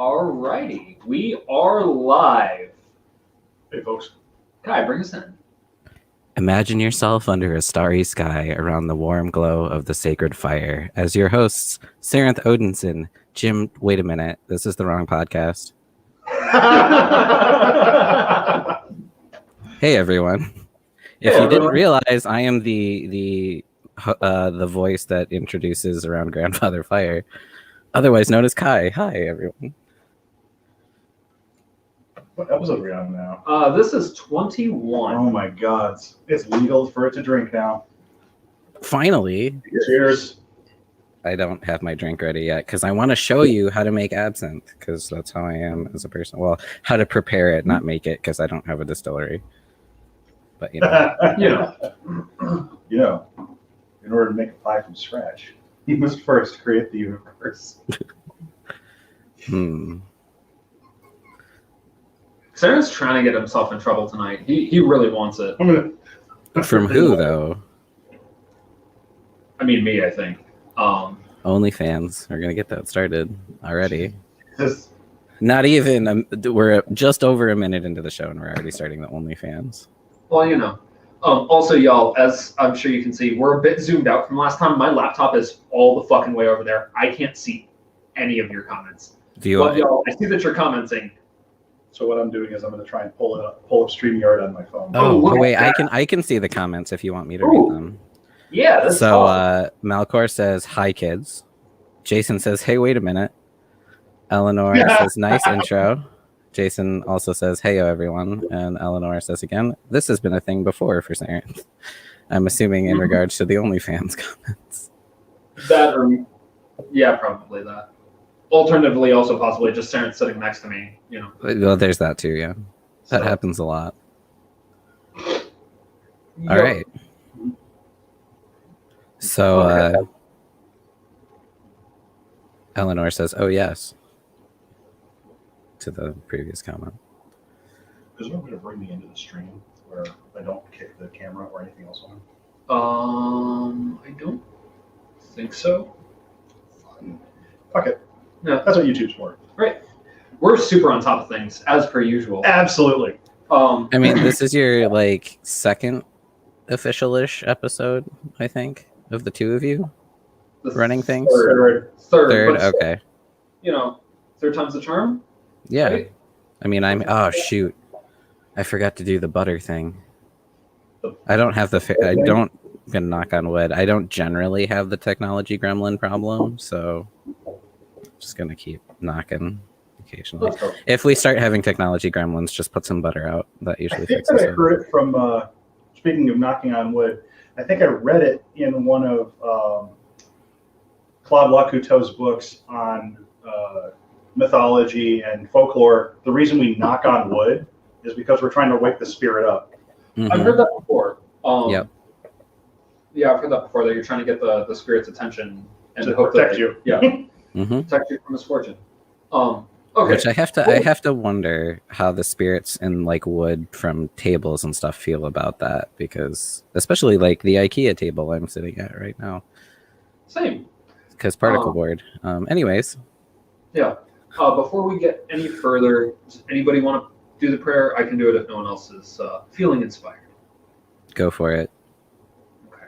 Alrighty, we are live. Hey, folks. Kai, bring us in. Imagine yourself under a starry sky around the warm glow of the sacred fire. As your hosts, Sarenth Odinson, Jim, wait a minute, this is the wrong podcast. Hey, everyone. If you didn't realize, I am the voice that introduces around Grandfather Fire, otherwise known as Kai. Hi, everyone. What episode are we on now? This is 21. Oh my God. It's legal for it to drink now. Finally. Cheers. I don't have my drink ready yet because I want to show you how to make absinthe because that's how I am as a person. Well, how to prepare it, not make it, because I don't have a distillery. But, You know, in order to make a pie from scratch, you must first create the universe. Sarenth's trying to get himself in trouble tonight. He really wants it. From who, though? I mean, me, I think. OnlyFans. We're going to get that started already. Just, Not even, we're just over a minute into the show and we're already starting the OnlyFans. Well, you know. Also, y'all, as I'm sure you can see, we're a bit zoomed out from last time. My laptop is all the fucking way over there. I can't see any of your comments. But y'all, I see that you're commenting. so what I'm doing is I'm going to try and pull up StreamYard on my phone. Oh, wait, I can see the comments if you want me to read them. Yeah, that's So, awesome. Malcor says, hi, kids. Jason says, hey, wait a minute. Eleanor says, nice intro. Jason also says, heyo, everyone. And Eleanor says again, this has been a thing before for Sarenth. I'm assuming in regards to the OnlyFans comments. That or, yeah, probably that. Alternatively, also possibly just Sarenth sitting next to me, you know. Well, there's that too, yeah. That happens a lot. All right. So, Eleanor says, oh, yes, to the previous comment. Is there a way to bring me into the stream where I don't kick the camera or anything else on? I don't think so. Fine. Fuck it. No. That's what YouTube's for. Right. We're super on top of things, as per usual. Absolutely. I mean, this is your, like, second official-ish episode, I think, of the two of you running things. Third. But, Okay. you know, third time's the charm. Yeah. Right? I mean, oh, shoot. I forgot to do the butter thing. I don't have gonna knock on wood. I don't generally have the technology gremlin problem, so I'm just gonna keep knocking occasionally. If we start having technology gremlins, just put some butter out. That usually fixes it. I heard it from, speaking of knocking on wood, I think I read it in one of Claude Lacouteux's books on mythology and folklore. The reason we knock on wood is because we're trying to wake the spirit up. Mm-hmm. I've heard that before. Yep. Yeah, I've heard that before, that you're trying to get the spirit's attention and To hope protect that, you. Yeah, Mm-hmm. protect you from misfortune. Okay. Which I have to wonder how the spirits in like wood from tables and stuff feel about that, because especially like the IKEA table I'm sitting at right now. Same. Because particle board. Anyways. Yeah. Before we get any further, does anybody want to do the prayer? I can do it if no one else is feeling inspired. Go for it. Okay.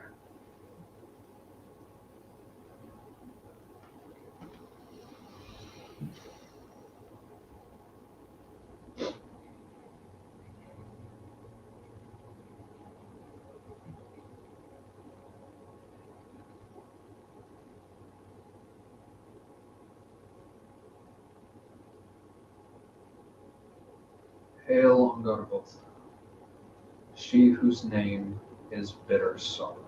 Hail, unbearable, she whose name is bitter sorrow,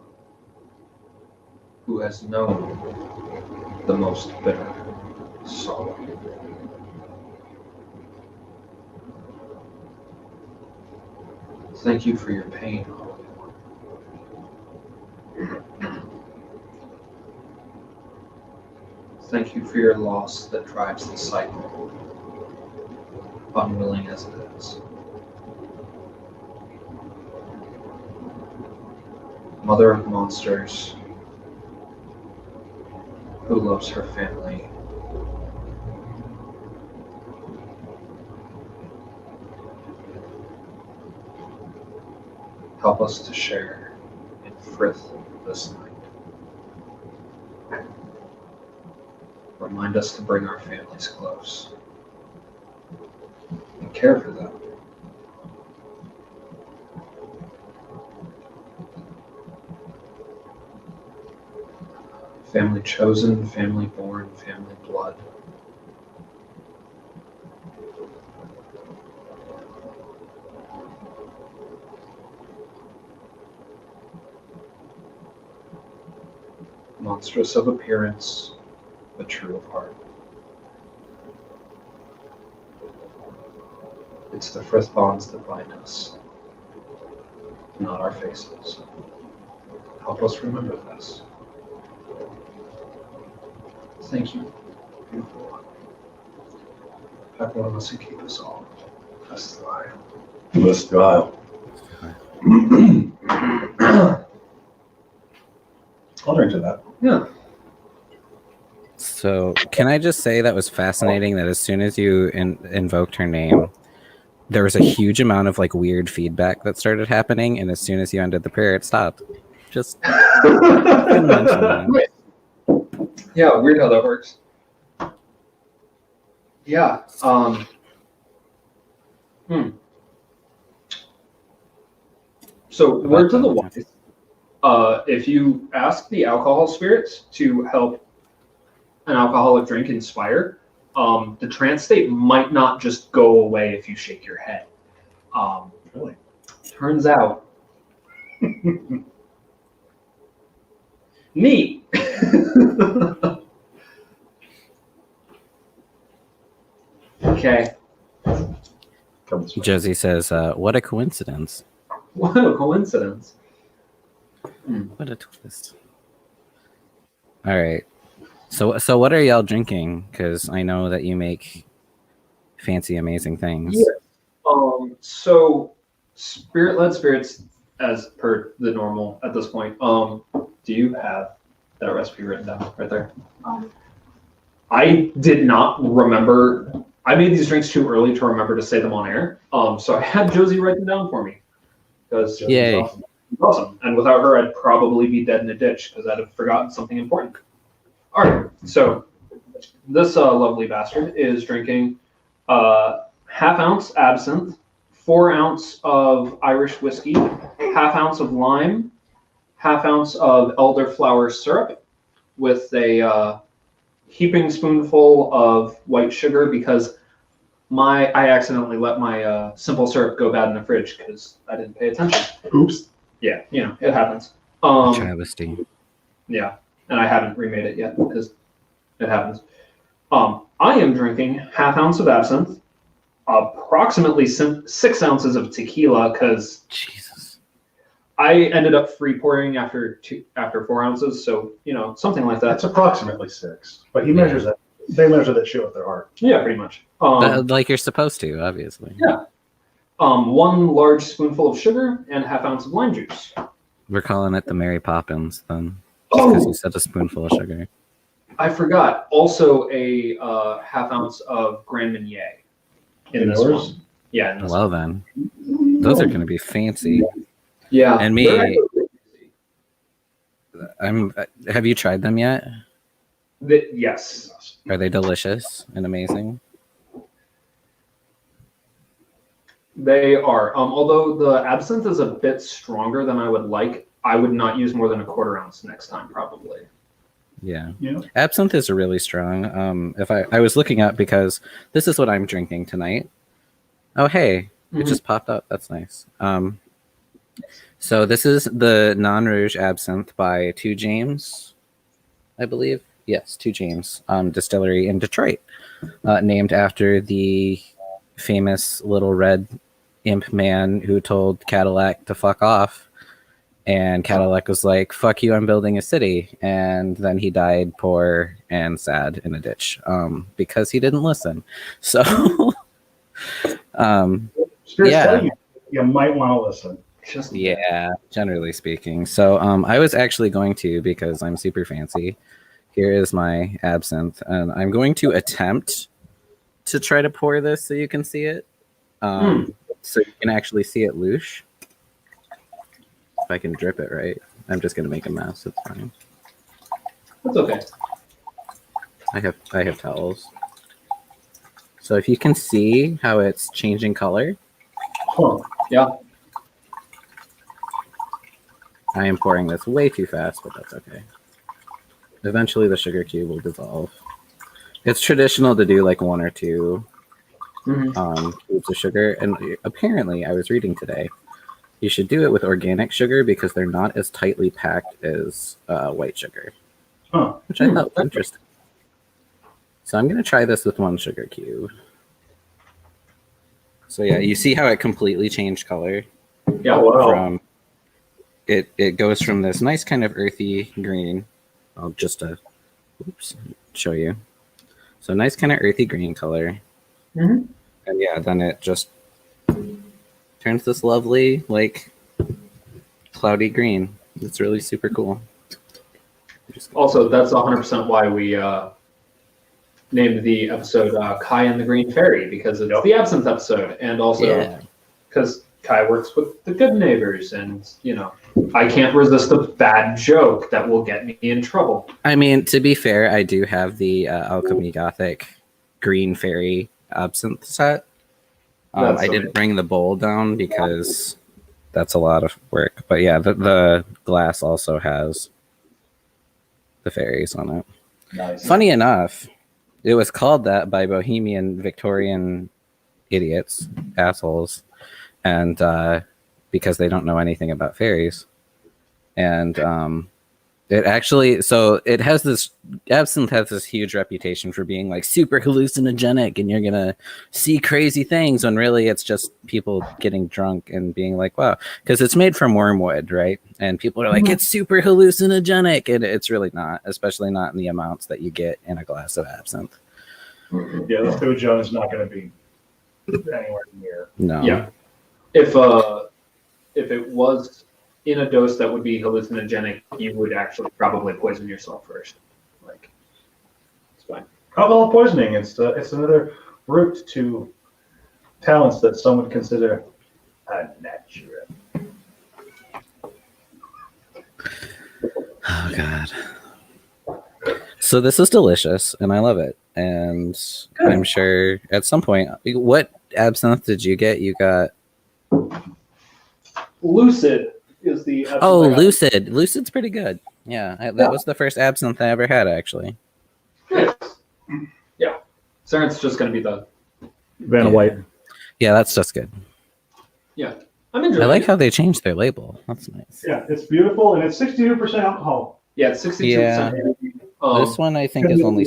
who has known the most bitter sorrow. Thank you for your pain, Holy One. Thank you for your loss that drives the cycle, unwilling as it is. Mother of monsters, who loves her family Help us to share in Frith this night. Remind us to bring our families close and care for them. Family chosen, family born, family blood. Monstrous of appearance, but true of heart. It's the Frith bonds that bind us, not our faces. Help us remember this. Thank you, beautiful one. Pack one of us and keep us all. Let's thrive. Let's thrive. I'll drink to that. Yeah. So, can I just say that was fascinating that as soon as you invoked her name, there was a huge amount of like weird feedback that started happening, and as soon as you ended the prayer, it stopped. Just didn't mention that. Yeah, weird how that works. Yeah. So, word to the wise. If you ask the alcohol spirits to help an alcoholic drink inspire, the trance state might not just go away if you shake your head. Really? Turns out. Neat. Okay. Josie says, what a coincidence. What a coincidence. What a twist. All right. So what are y'all drinking? Because I know that you make fancy, amazing things. Yeah. So spirit-led spirits, as per the normal at this point. Do you have that recipe written down right there? I did not remember. I made these drinks too early to remember to say them on air. So I had Josie write them down for me because Yay. Awesome. Awesome. And without her, I'd probably be dead in a ditch because I'd have forgotten something important. All right. So this lovely bastard is drinking half-ounce absinthe, 4 ounce of Irish whiskey, half-ounce of lime, half-ounce of elderflower syrup with a heaping spoonful of white sugar because I accidentally let my simple syrup go bad in the fridge because I didn't pay attention. Oops. Yeah, it happens. Travesty. Yeah, and I haven't remade it yet because it happens. I am drinking half-ounce of absinthe, approximately 6 ounces of tequila because Jesus. I ended up free pouring after 4 ounces, so something like that. That's approximately 6, but he measures that. They measure that shit with their heart. Yeah, pretty much. Like you're supposed to, obviously. Yeah. 1 large spoonful of sugar and half-ounce of lime juice. We're calling it the Mary Poppins then, just because you said a spoonful of sugar. I forgot. Also a half-ounce of Grand Marnier in this yours? one. Yeah. In this Well one. then, those are going to be fancy. Yeah. And me, have you tried them yet? Yes. Are they delicious and amazing? They are. Although the absinthe is a bit stronger than I would like, I would not use more than a 1/4 ounce next time, probably. Yeah. Absinthe is really strong. If I was looking up because this is what I'm drinking tonight. Oh, hey, it just popped up. That's nice. So this is the Non-Rouge Absinthe by 2 James, I believe. Yes, 2 James distillery in Detroit, named after the famous little red imp man who told Cadillac to fuck off. And Cadillac was like, fuck you, I'm building a city. And then he died poor and sad in a ditch because he didn't listen. So, yeah. You might want to listen. Yeah, generally speaking. So I was actually going to, because I'm super fancy, here is my absinthe. And I'm going to attempt to try to pour this so you can see it. So you can actually see it loosh. if I can drip it right. I'm just gonna make a mess. It's fine. That's okay. I have towels. So if you can see how it's changing color. Huh. Yeah. I am pouring this way too fast, but that's okay. Eventually the sugar cube will dissolve. It's traditional to do like 1 or 2 cubes of sugar. And apparently, I was reading today, you should do it with organic sugar because they're not as tightly packed as white sugar. Huh. Which I thought was interesting. So I'm going to try this with 1 sugar cube. So yeah, you see how it completely changed color? Yeah, wow. From it goes from this nice kind of earthy green. I'll just show you. So nice kind of earthy green color. And yeah, then it just turns this lovely, like, cloudy green. It's really super cool. Also, that's 100% why we named the episode Kai and the Green Fairy, because it's the absinthe episode, and also because Kai works with the good neighbors, and, you know, I can't resist a bad joke that will get me in trouble. I mean, to be fair, I do have the Alchemy Gothic Green Fairy absinthe set. I didn't bring the bowl down because that's a lot of work. But yeah, the glass also has the fairies on it. Nice. Funny enough, it was called that by Bohemian Victorian idiots, assholes, and because they don't know anything about fairies. And it actually, so it has this, absinthe has this huge reputation for being like super hallucinogenic and you're gonna see crazy things, when really it's just people getting drunk and being like, wow, because it's made from wormwood, right? And people are like, it's super hallucinogenic, and it's really not, especially not in the amounts that you get in a glass of absinthe. Yeah, the food John is not going to be anywhere near. No. Yeah. If it was in a dose that would be hallucinogenic, you would actually probably poison yourself first. Like, it's fine. Alcohol poisoning. It's another route to talents that some would consider unnatural. Oh God. So this is delicious, and I love it. And Good. I'm sure at some point, what absinthe did you get? You got Lucid is the absinthe. Oh, Lucid. Lucid's pretty good. Yeah, that was the first absinthe I ever had, actually. Nice. Yeah. Sarah's just going to be the Vanna White. Yeah, that's just good. Yeah. I'm enjoying I like it. how they changed their label. That's nice. Yeah, it's beautiful, and it's 62% alcohol. Yeah, it's 62%. Yeah. This one I think is only,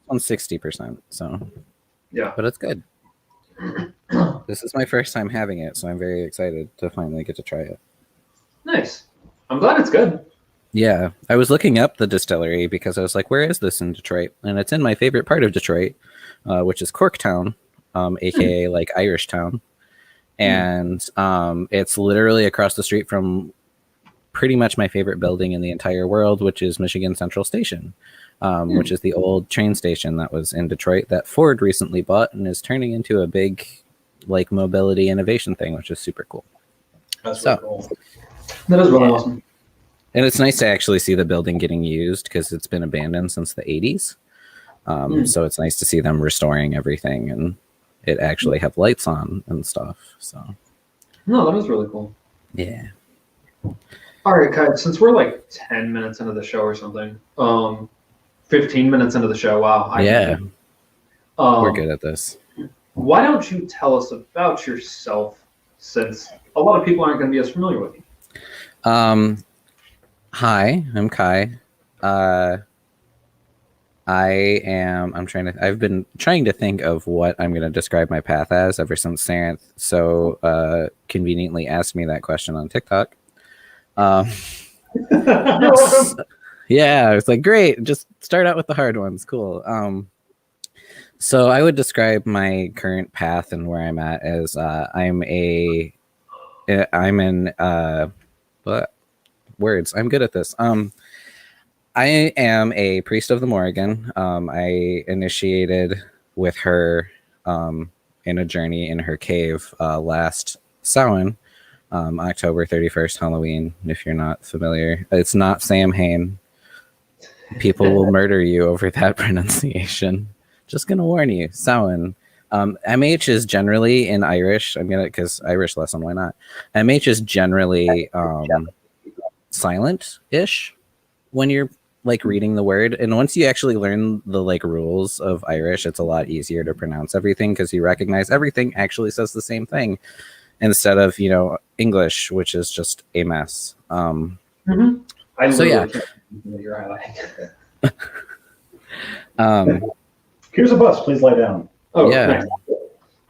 on 60%. So Yeah. But it's good. This is my first time having it, so I'm very excited to finally get to try it. Nice. I'm glad it's good. Yeah, I was looking up the distillery because I was like, where is this in Detroit? And it's in my favorite part of Detroit, which is Corktown, aka like Irish Town. And it's literally across the street from pretty much my favorite building in the entire world, which is Michigan Central Station, which is the old train station that was in Detroit that Ford recently bought and is turning into a big like mobility innovation thing, which is super cool. That's really cool. That is really awesome. And it's nice to actually see the building getting used because it's been abandoned since the 80s. So it's nice to see them restoring everything and it actually have lights on and stuff. So No, that is really cool. yeah. All right, Kai, since we're like 10 minutes into the show or something, 15 minutes into the show, wow. We're good at this. Why don't you tell us about yourself, since a lot of people aren't going to be as familiar with you? Hi, I'm Kai. I've been trying to think of what I'm going to describe my path as ever since Sarah so conveniently asked me that question on TikTok. Yeah, it's like, great, just start out with the hard ones. Cool. So I would describe my current path and where I'm at as I'm good at this. I am a priest of the Morrigan. I initiated with her in a journey in her cave last Samhain, October 31st, Halloween, if you're not familiar. It's not Sam Hain. People will murder you over that pronunciation. Just gonna warn you. Samhain. MH is generally in Irish. Because Irish lesson, why not? MH is generally silent-ish when you're like reading the word. And once you actually learn the like rules of Irish, it's a lot easier to pronounce everything because you recognize everything actually says the same thing instead of, English, which is just a mess. So yeah. Here's a bus. Please lie down. Oh, yeah. Nice.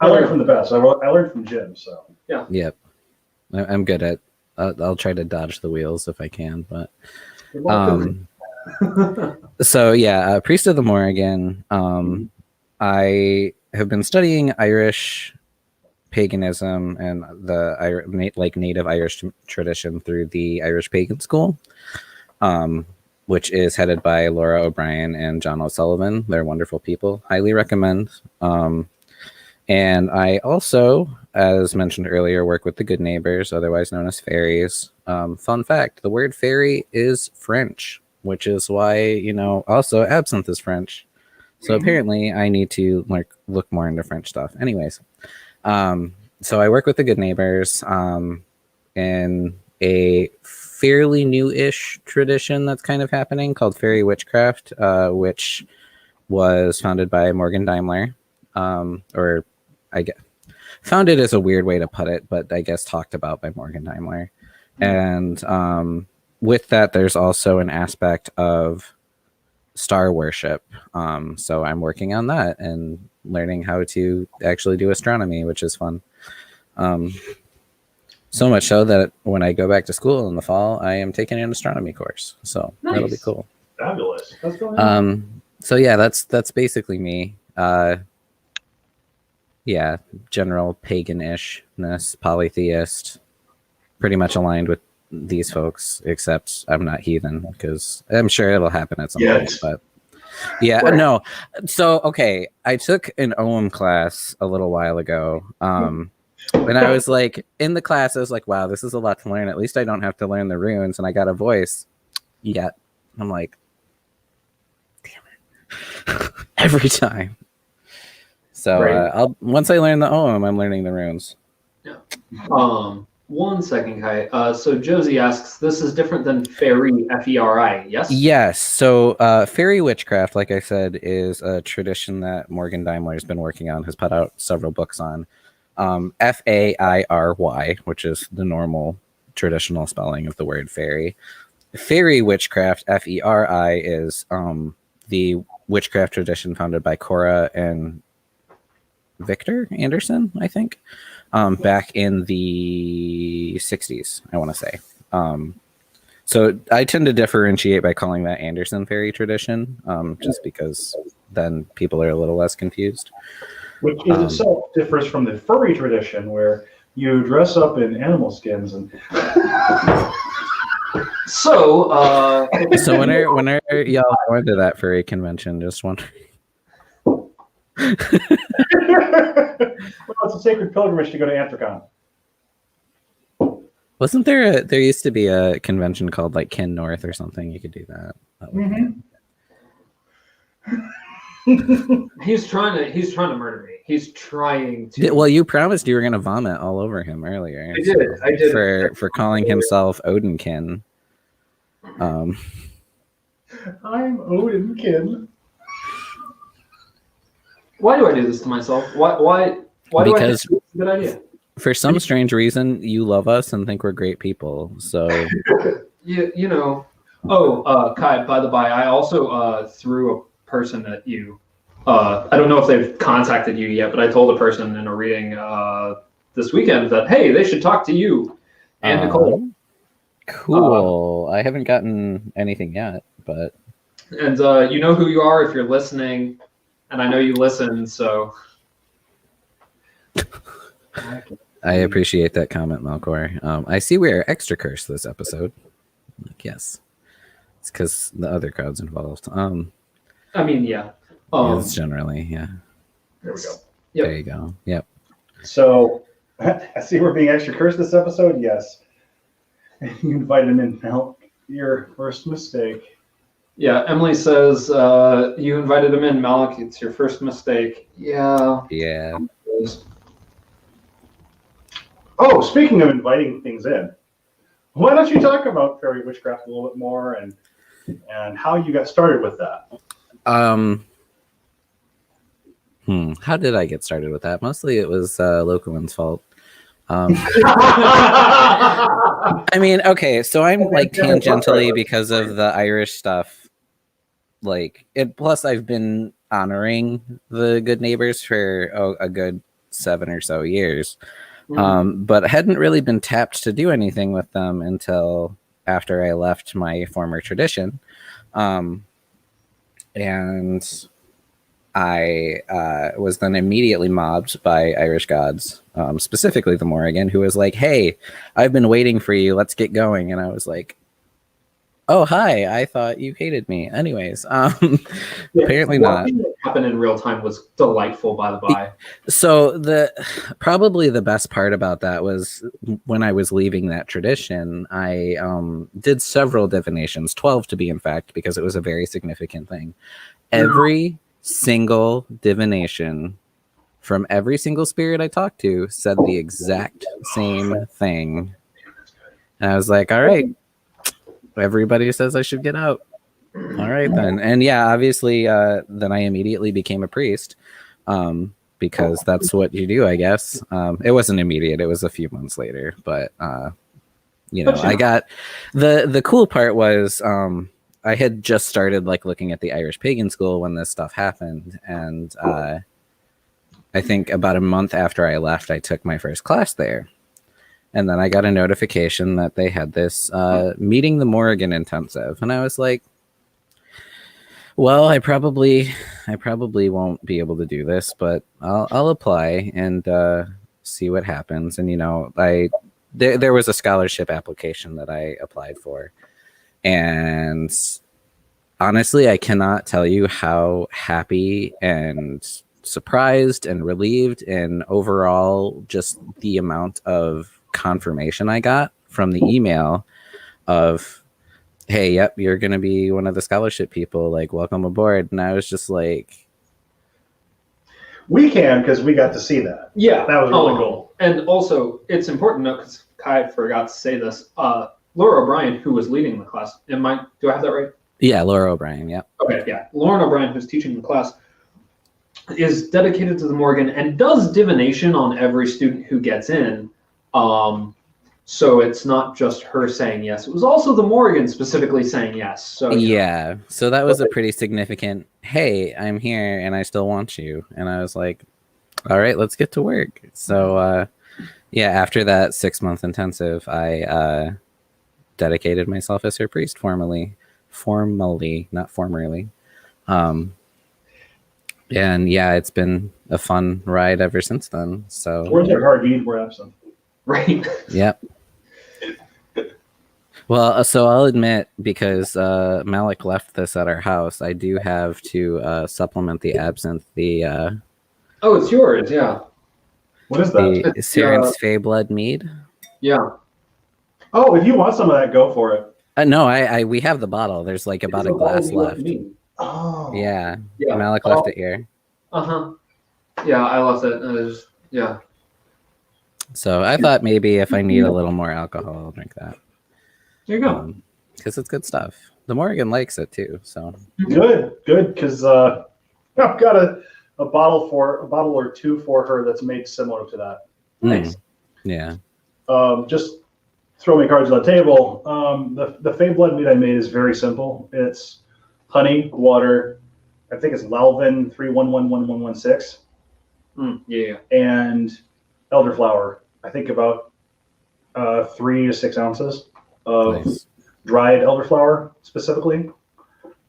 I learned from the best. I learned from Jim. So yeah. Yep. I'm good at. I'll try to dodge the wheels if I can, but. So yeah, Priest of the Morrigan. I have been studying Irish paganism and the native Irish tradition through the Irish Pagan School, which is headed by Laura O'Brien and John O'Sullivan. They're wonderful people. Highly recommend. And I also, as mentioned earlier, work with the Good Neighbors, otherwise known as fairies. Fun fact, the word fairy is French, which is why, also absinthe is French. So apparently I need to look more into French stuff. Anyways, so I work with the Good Neighbors in a fairly new-ish tradition that's kind of happening called fairy witchcraft, which was founded by Morgan Daimler, or I guess founded is a weird way to put it, but I guess talked about by Morgan Daimler. And with that, there's also an aspect of star worship. So I'm working on that and learning how to actually do astronomy, which is fun. So much so that when I go back to school in the fall, I am taking an astronomy course. So Nice. That'll be cool. fabulous. What's going on? So yeah, that's basically me. Yeah, general pagan-ishness, polytheist, pretty much aligned with these folks, except I'm not heathen because I'm sure it'll happen at some point. But yeah, no. So okay, I took an OM class a little while ago. And I was like, in the class, I was like, wow, this is a lot to learn. At least I don't have to learn the runes, and I got a voice. Yeah, I'm like, damn it, every time. So I'll once I learn the OM, I'm learning the runes. Yeah. 1 second, Kai. So Josie asks, this is different than fairy, F-E-R-I, yes? Yes. So fairy witchcraft, like I said, is a tradition that Morgan Daimler has been working on, has put out several books on. F-A-I-R-Y, which is the normal traditional spelling of the word fairy. Fairy witchcraft, F-E-R-I, is the witchcraft tradition founded by Cora and Victor Anderson, I think, back in the 60s, I want to say. So I tend to differentiate by calling that Anderson fairy tradition, just because then people are a little less confused. Which in itself differs from the furry tradition where you dress up in animal skins and. So when are y'all going to that furry convention? Just wondering. Well, it's a sacred pilgrimage to go to Anthracon. Wasn't there used to be a convention called like Kin North or something? You could do that. he's trying to murder me. He's trying to. Well, you promised you were going to vomit all over him earlier. I did. For calling himself Odinkin. I'm Odinkin. Why do I do this to myself? Why do I think it's a good idea? For some strange reason, you love us and think we're great people. So, you know. Oh, Kai. By the by, I also threw a person at you. I don't know if they've contacted you yet, but I told a person in a reading this weekend that hey, they should talk to you and Nicole. Cool. I haven't gotten anything yet, but and you know who you are if you're listening. And I know you listen, so. I appreciate that comment, Malcor. I see we are extra cursed this episode. Yes. It's because the other crowd's involved. I mean, yeah. It's generally, yeah. There we go. Yep. There you go. Yep. So, I see we're being extra cursed this episode. Yes. You invited him in. Now, your first mistake. Yeah, Emily says you invited him in, Malik. It's your first mistake. Yeah. Yeah. Oh, speaking of inviting things in, why don't you talk about fairy witchcraft a little bit more and how you got started with that? How did I get started with that? Mostly it was Locoman's fault. I mean, okay, so I'm like tangentially because of the Irish stuff. Like it. Plus, I've been honoring the good neighbors for a good 7 or so years, but hadn't really been tapped to do anything with them until after I left my former tradition, and I was then immediately mobbed by Irish gods, specifically the Morrigan, who was like, "Hey, I've been waiting for you. Let's get going." And I was like, "Oh, hi. I thought you hated me." Anyways, apparently not. Watching it happen in real time was delightful, by the by. So probably the best part about that was when I was leaving that tradition, I did several divinations, 12 to be in fact, because it was a very significant thing. Every single divination from every single spirit I talked to said the exact same thing. And I was like, all right, everybody says I should get out. All right, then. And yeah, obviously, then I immediately became a priest because that's what you do, I guess. It wasn't immediate. It was a few months later. But, I got the cool part was I had just started like looking at the Irish pagan school when this stuff happened. And I think about a month after I left, I took my first class there. And then I got a notification that they had this meeting the Morrigan intensive. And I was like, well, I probably won't be able to do this, but I'll apply and see what happens. And, there was a scholarship application that I applied for. And honestly, I cannot tell you how happy and surprised and relieved and overall just the amount of confirmation I got from the email of, hey, yep, you're going to be one of the scholarship people, like, welcome aboard. And I was just like, we can, because we got to see that. Yeah. That was really cool. And also, it's important to note, because Kai forgot to say this, Laura O'Brien, who was leading the class, do I have that right? Yeah, Laura O'Brien, yeah. Okay, yeah. Lauren O'Brien, who's teaching the class, is dedicated to the Morrigan and does divination on every student who gets in. So it's not just her saying yes. It was also the Morrigan specifically saying yes. So yeah. So that was a pretty significant, hey, I'm here and I still want you. And I was like, all right, let's get to work. So after that 6-month intensive, I dedicated myself as her priest formally, not formerly. And yeah, it's been a fun ride ever since then. So where's your hard need for absinthe? Right. Yep. Well, so I'll admit, because Malik left this at our house, I do have to supplement the absinthe. Oh, it's yours, yeah. What is that? The Siren's Fey Blood Mead. Yeah. Oh, if you want some of that, go for it. No, we have the bottle. There's like about a glass left. Oh. Yeah. Malik left it here. Uh-huh. Yeah, I left it. Yeah. So I thought maybe if I need a little more alcohol, I'll drink that. There you go. Because it's good stuff. The Morrigan likes it too. So good. Because I've got a bottle or two for her that's made similar to that. Nice. Yeah. Just throw my cards on the table. The Fey Blood mead I made is very simple. It's honey, water. I think it's Lalvin 3111116. Yeah. And elderflower. I think about 3 to 6 ounces of dried elderflower specifically.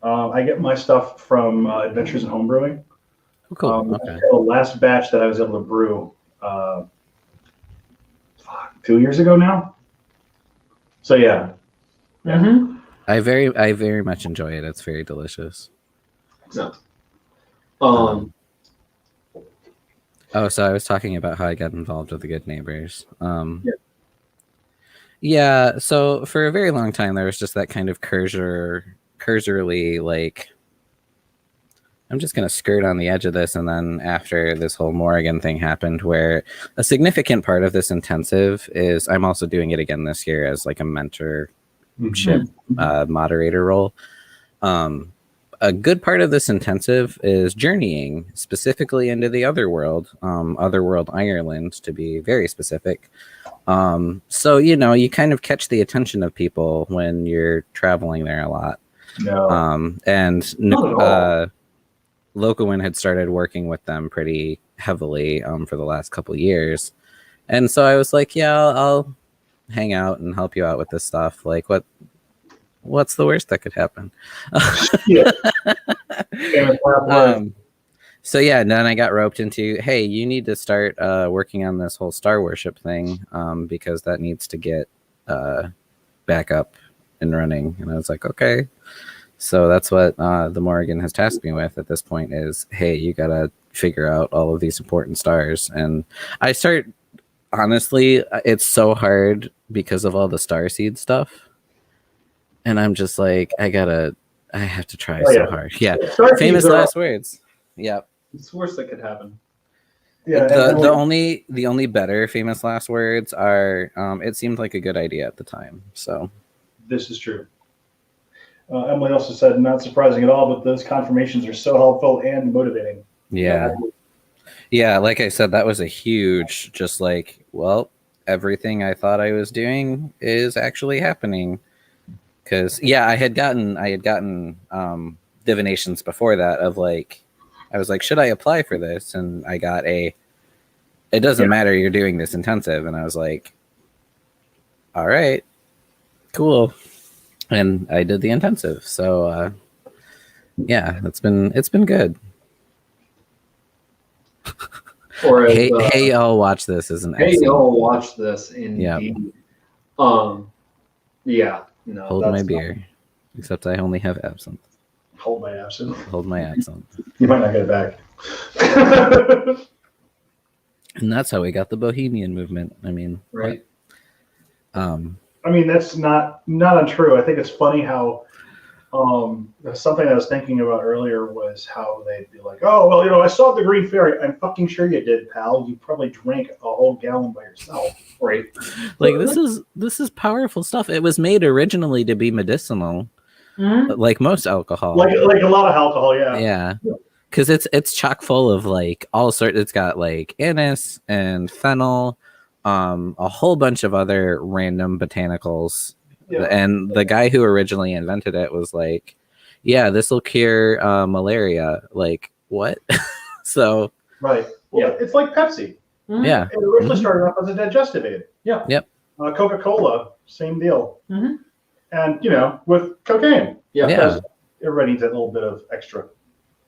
I get my stuff from Adventures in Homebrewing. Oh, cool. Okay. The last batch that I was able to brew 2 years ago now. So yeah. Mm-hmm. I very much enjoy it. It's very delicious. So, Oh, so I was talking about how I got involved with the Good Neighbors. Yeah. Yeah, so for a very long time there was just that kind of cursorily like, I'm just going to skirt on the edge of this, and then after this whole Morrigan thing happened, where a significant part of this intensive is I'm also doing it again this year as like a mentorship moderator role. A good part of this intensive is journeying specifically into the Otherworld, Ireland to be very specific. So, you know, you kind of catch the attention of people when you're traveling there a lot. No. And Lokowin had started working with them pretty heavily for the last couple of years. And so I was like, yeah, I'll hang out and help you out with this stuff. Like, what's the worst that could happen? So yeah, and then I got roped into, hey, you need to start working on this whole star worship thing because that needs to get back up and running. And I was like, okay. So that's what the Morrigan has tasked me with at this point is, hey, you got to figure out all of these important stars. And I start, honestly, it's so hard because of all the starseed stuff. And I'm just like, I have to try so hard. Yeah. Famous last words. Yep. It's the worst that could happen. Yeah. The only better famous last words are, it seemed like a good idea at the time. So this is true. Emily also said, not surprising at all, but those confirmations are so helpful and motivating. Yeah. Yeah, like I said, that was a huge, just like, well, everything I thought I was doing is actually happening. Because, yeah, I had gotten divinations before that of like, I was like, should I apply for this? And I got it doesn't matter, you're doing this intensive. And I was like, all right, cool. And I did the intensive. So, yeah, it's been good. Or as, hey, y'all watch this is an hey, y'all watch this indeed. Yeah. No, hold my beer. Except I only have absinthe. Hold my absinthe. Hold my absinthe. You might not get it back. And that's how we got the Bohemian movement. I mean, right. I mean, that's not untrue. I think it's funny how something I was thinking about earlier was how they'd be like, oh, well, you know, I saw the Green Fairy. I'm fucking sure you did, pal. You probably drank a whole gallon by yourself. Right. Like, this is powerful stuff. It was made originally to be medicinal, like most alcohol. Like a lot of alcohol, yeah. Yeah. Because it's chock full of like all sorts. It's got like anise and fennel, a whole bunch of other random botanicals. Yeah. And the guy who originally invented it was like, yeah, this will cure malaria. Like, what? So. Right. Well, yeah. It's like Pepsi. Mm-hmm. Yeah. It originally started off as a digestive aid. Yeah. Yep. Coca-Cola, same deal. Mm-hmm. And, you know, with cocaine. Yeah. Because everybody needs a little bit of extra.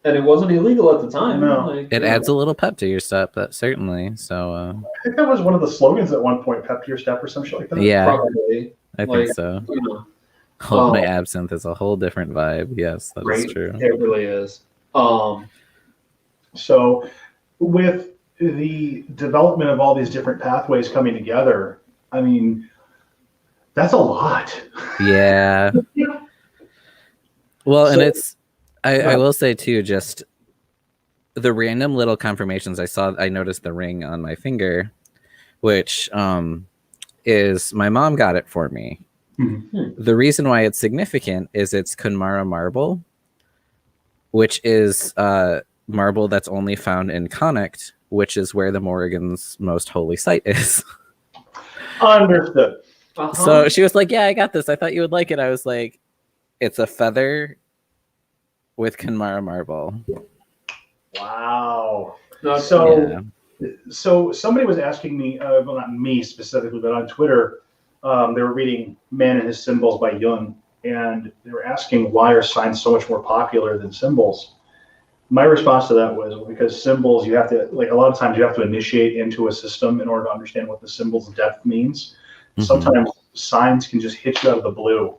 And it wasn't illegal at the time. No. Like, it adds a little pep to your step, that certainly. So. I think that was one of the slogans at one point, pep to your step or some shit like that. Yeah. Probably. I think so. You know, Hold my absinthe is a whole different vibe. Yes, that is true. It really is. So with the development of all these different pathways coming together, I mean, that's a lot. Yeah. Well, and it's, I will say too, just the random little confirmations I noticed the ring on my finger, which is my mom got it for me. Mm-hmm. The reason why it's significant is it's Kunmara marble, which is marble that's only found in Connacht, which is where the Morrigan's most holy site is. Understood. Uh-huh. So she was like, yeah, I got this. I thought you would like it. I was like, it's a feather with Kunmara marble. Wow. So somebody was asking me, well, not me specifically, but on Twitter, they were reading Man and His Symbols by Jung, and they were asking why are signs so much more popular than symbols? My response to that was because symbols, you have to, like a lot of times you have to initiate into a system in order to understand what the symbol's depth means. Mm-hmm. Sometimes signs can just hit you out of the blue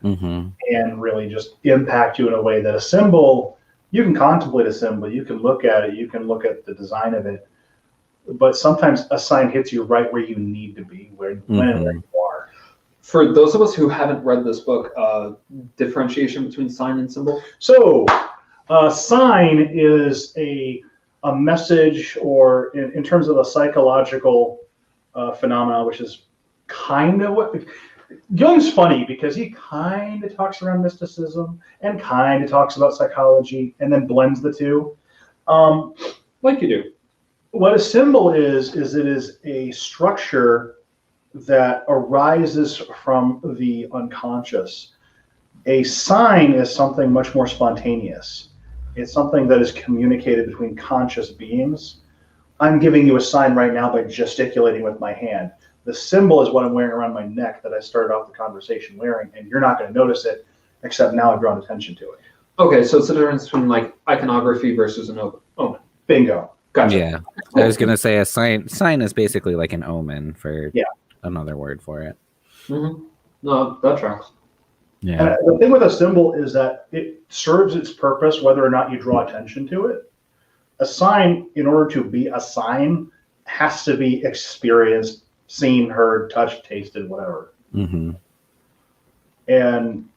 and really just impact you in a way that a symbol, you can contemplate a symbol, you can look at it, you can look at the design of it. but sometimes a sign hits you right where you need to be, when you are. For those of us who haven't read this book, differentiation between sign and symbol. So, sign is a message, or in terms of a psychological phenomena, which is kind of what Jung's funny, because he kind of talks around mysticism and kind of talks about psychology and then blends the two. Like you do. What a symbol is it is a structure that arises from the unconscious. A sign is something much more spontaneous. It's something that is communicated between conscious beings. I'm giving you a sign right now by gesticulating with my hand. The symbol is what I'm wearing around my neck that I started off the conversation wearing, and you're not going to notice it, except now I've drawn attention to it. Okay, so it's the difference between like iconography versus an omen. Bingo. Gotcha. Yeah, I was gonna say a sign is basically like an omen, for another word for it. Mm-hmm. No, that tracks. Yeah. And the thing with a symbol is that it serves its purpose whether or not you draw attention to it. A sign, in order to be a sign, has to be experienced, seen, heard, touched, tasted, whatever. Mm-hmm. And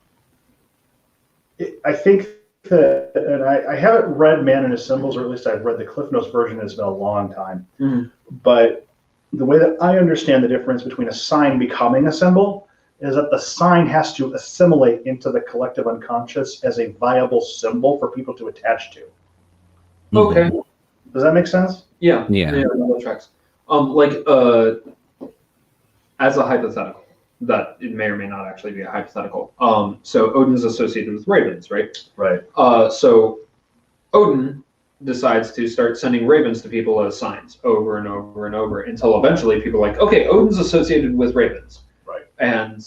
I think that, and I haven't read Man and His Symbols, or at least I've read the Cliff Notes version. It's been a long time. Mm-hmm. But the way that I understand the difference between a sign becoming a symbol is that the sign has to assimilate into the collective unconscious as a viable symbol for people to attach to. Okay. Does that make sense? Yeah. Yeah. That tracks. As a hypothetical, that it may or may not actually be a hypothetical. So Odin's associated with ravens, right? Right. So Odin decides to start sending ravens to people as signs over and over and over until eventually people are like, okay, Odin's associated with ravens. Right. And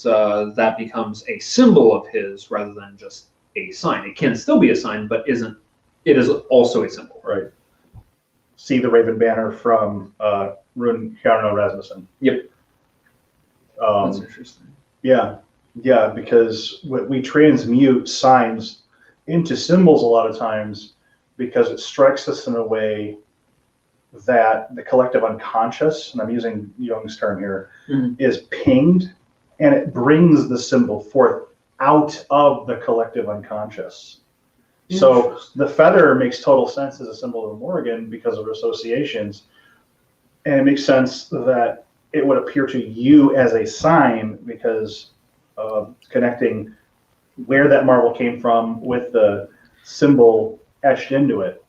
that becomes a symbol of his rather than just a sign. It can still be a sign, but it is also a symbol. Right. See the Raven banner from Rune Hjarno Rasmussen. Yep. That's interesting. Yeah, because we transmute signs into symbols a lot of times because it strikes us in a way that the collective unconscious, and I'm using Jung's term here, is pinged, and it brings the symbol forth out of the collective unconscious. So the feather makes total sense as a symbol of Morrigan because of associations, and it makes sense that it would appear to you as a sign because of connecting where that marble came from with the symbol etched into it.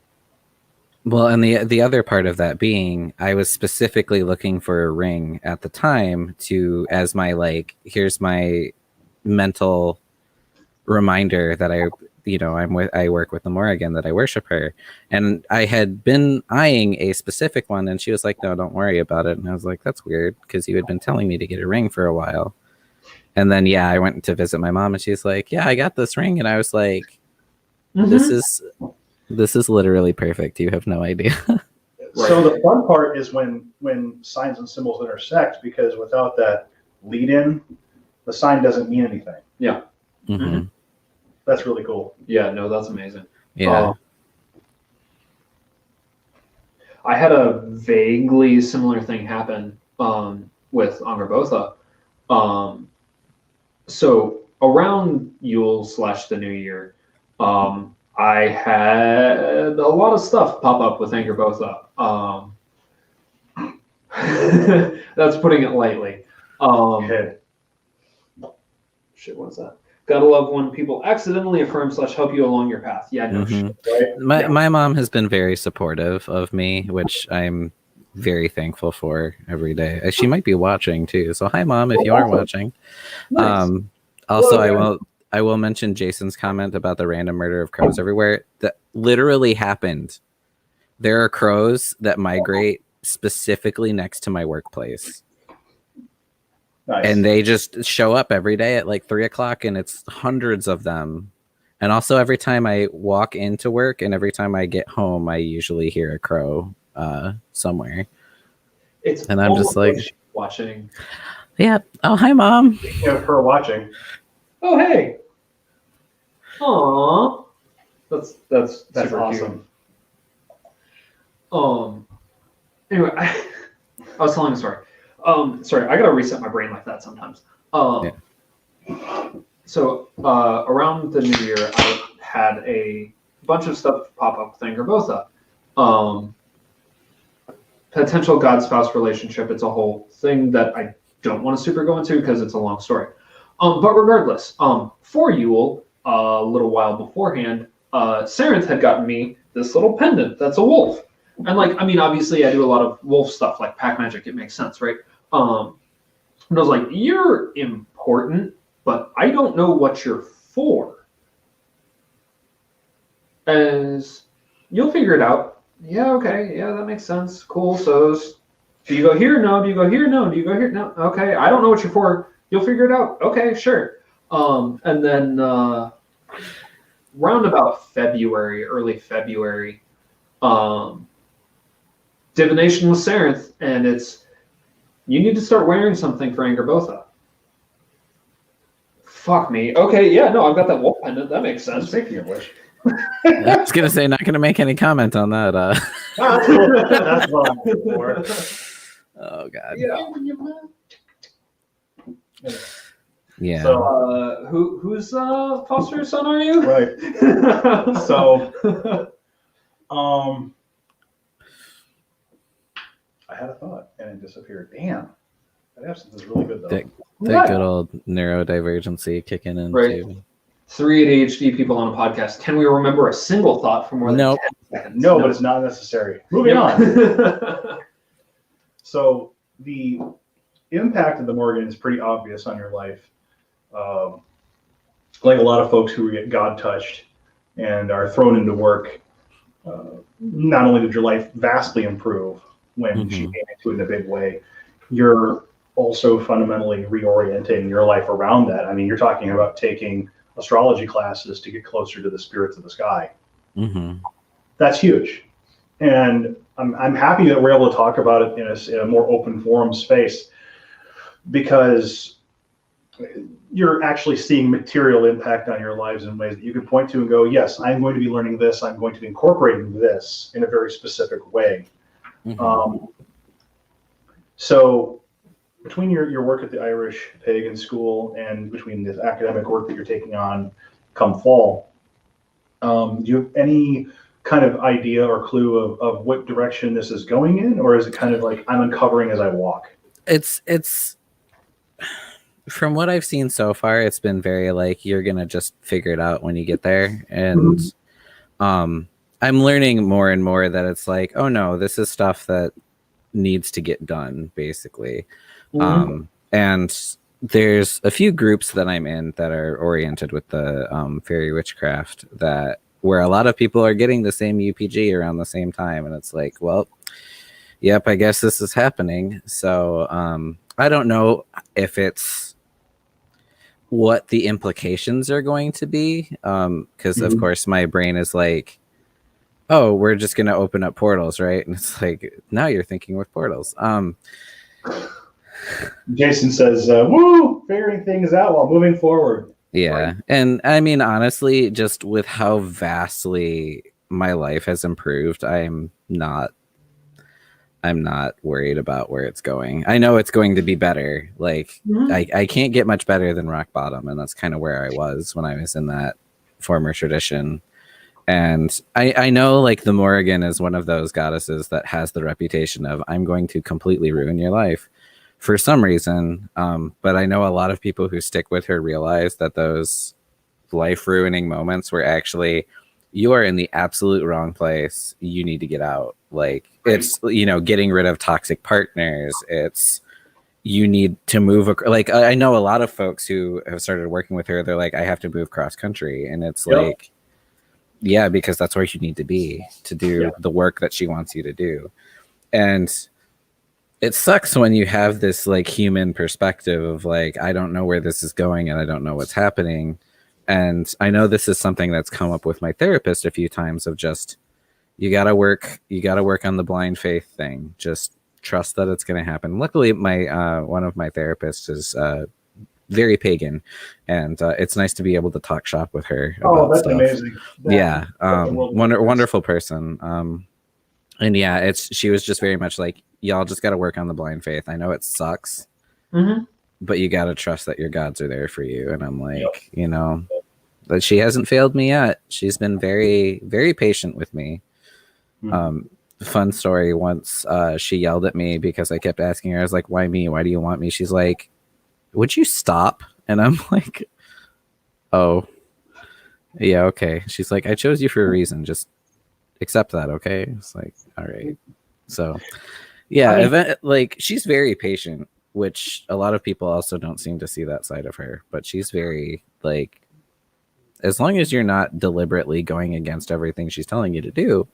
Well, and the other part of that being, I was specifically looking for a ring at the time as my, like, here's my mental reminder that I work with the Morrigan, that I worship her. And I had been eyeing a specific one, and she was like, no, don't worry about it. And I was like, that's weird, because you had been telling me to get a ring for a while. And then, I went to visit my mom, and she's like, yeah, I got this ring. And I was like, this is literally perfect. You have no idea. So the fun part is when signs and symbols intersect, because without that lead in, the sign doesn't mean anything. Yeah. Mm-hmm. That's really cool. Yeah, no, that's amazing. Yeah. I had a vaguely similar thing happen with Angrboda. So around Yule / the New Year, I had a lot of stuff pop up with Angrboda. That's putting it lightly. Shit, what's that? Gotta love when people accidentally affirm / help you along your path. Yeah, no shit. Right? My mom has been very supportive of me, which I'm very thankful for every day. She might be watching too. So hi, Mom, if you are watching. Nice. Also, I will mention Jason's comment about the random murder of crows everywhere. That literally happened. There are crows that migrate specifically next to my workplace. Nice. And they just show up every day at like 3:00, and it's hundreds of them. And also every time I walk into work and every time I get home, I usually hear a crow somewhere. And I'm just like watching. Yeah. Oh, hi, Mom. Speaking of her watching. Oh, hey. Aww. That's super awesome. Cute. Anyway, I was telling a story. Sorry, I gotta reset my brain like that sometimes. So around the new year, I had a bunch of stuff pop up with Angrboda. Potential god-spouse relationship. It's a whole thing that I don't want to super go into because it's a long story. But regardless, for Yule, a little while beforehand, Sarenth had gotten me this little pendant that's a wolf. And like, I mean, obviously I do a lot of wolf stuff like pack magic. It makes sense, right? And I was like, you're important, but I don't know what you're for. As you'll figure it out. Yeah, okay. Yeah, that makes sense. Cool. So do you go here? No. Do you go here? No. Do you go here? No. Okay. I don't know what you're for. You'll figure it out. Okay, sure. And then round about February, early February, divination with Sarenth, and it's you need to start wearing something for Angrboda. Fuck me. Okay, yeah, no, I've got that wolf pendant. That makes sense. Speaking of which. I was gonna say, not gonna make any comment on that. That's what I'm for. Oh god. Yeah. So, whose foster son are you? Right. So, I had a thought and it disappeared. Damn, that absinthe is really good though. That good old neurodivergency kicking in right. too. 3 ADHD people on a podcast. Can we remember a single thought for more than 10 seconds? No, but it's not necessary. Moving on. So the impact of the Morrigan is pretty obvious on your life. Like a lot of folks who get God touched and are thrown into work, not only did your life vastly improve when she came into it in a big way, you're also fundamentally reorienting your life around that. I mean, you're talking about taking astrology classes to get closer to the spirits of the sky. That's huge. And I'm happy that we're able to talk about it in a more open forum space, because you're actually seeing material impact on your lives in ways that you can point to and go, yes, I'm going to be learning this. I'm going to be incorporating this in a very specific way. So between your work at the Irish Pagan School and between the academic work that you're taking on come fall, do you have any kind of idea or clue of what direction this is going in? Or is it kind of like I'm uncovering as I walk? It's from what I've seen so far, it's been very like you're gonna just figure it out when you get there. And I'm learning more and more that it's like, oh no, this is stuff that needs to get done, basically. And there's a few groups that I'm in that are oriented with the fairy witchcraft, that where a lot of people are getting the same UPG around the same time, and it's like, well, yep, I guess this is happening. So I don't know if it's what the implications are going to be, because of course my brain is like, oh, we're just going to open up portals, right? And it's like, now you're thinking with portals. Jason says, woo, figuring things out while moving forward. Yeah. Right. And I mean, honestly, just with how vastly my life has improved, I'm not worried about where it's going. I know it's going to be better. Like I can't get much better than rock bottom. And that's kind of where I was when I was in that former tradition. And I know like the Morrigan is one of those goddesses that has the reputation of, I'm going to completely ruin your life for some reason. But I know a lot of people who stick with her realize that those life ruining moments were actually, you are in the absolute wrong place. You need to get out. Like it's, getting rid of toxic partners. It's, you need to move. Like I know a lot of folks who have started working with her. They're like, I have to move cross country. And it's like, yeah, because that's where you need to be to do the work that she wants you to do. And it sucks when you have this like human perspective of like, I don't know where this is going and I don't know what's happening. And I know this is something that's come up with my therapist a few times of just, you gotta work on the blind faith thing. Just trust that it's going to happen. Luckily, my one of my therapists is very pagan, and it's nice to be able to talk shop with her. Oh, that's stuff. amazing. Wonderful person. And yeah, she was just very much like, y'all just got to work on the blind faith. I know it sucks, but you got to trust that your gods are there for you. And I'm like, you know, but she hasn't failed me yet. She's been very, very patient with me. Fun story. Once she yelled at me because I kept asking her, I was like, why me? Why do you want me? She's like, would you stop? And I'm like, oh, yeah, okay. She's like, I chose you for a reason. Just accept that, okay? It's like, all right. So, yeah, like she's very patient, which a lot of people also don't seem to see that side of her. But she's very like, as long as you're not deliberately going against everything she's telling you to do,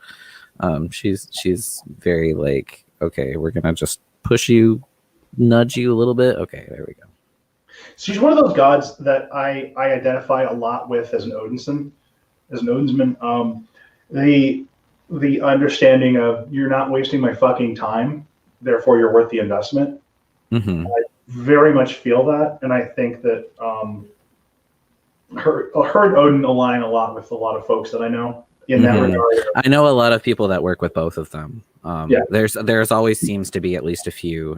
she's very like, okay, we're gonna just push you, nudge you a little bit. Okay, there we go. She's one of those gods that I identify a lot with as an Odinsman. The understanding of you're not wasting my fucking time, therefore you're worth the investment. I very much feel that, and I think that her and Odin align a lot with a lot of folks that I know in that regard. I know a lot of people that work with both of them. There's always seems to be at least a few.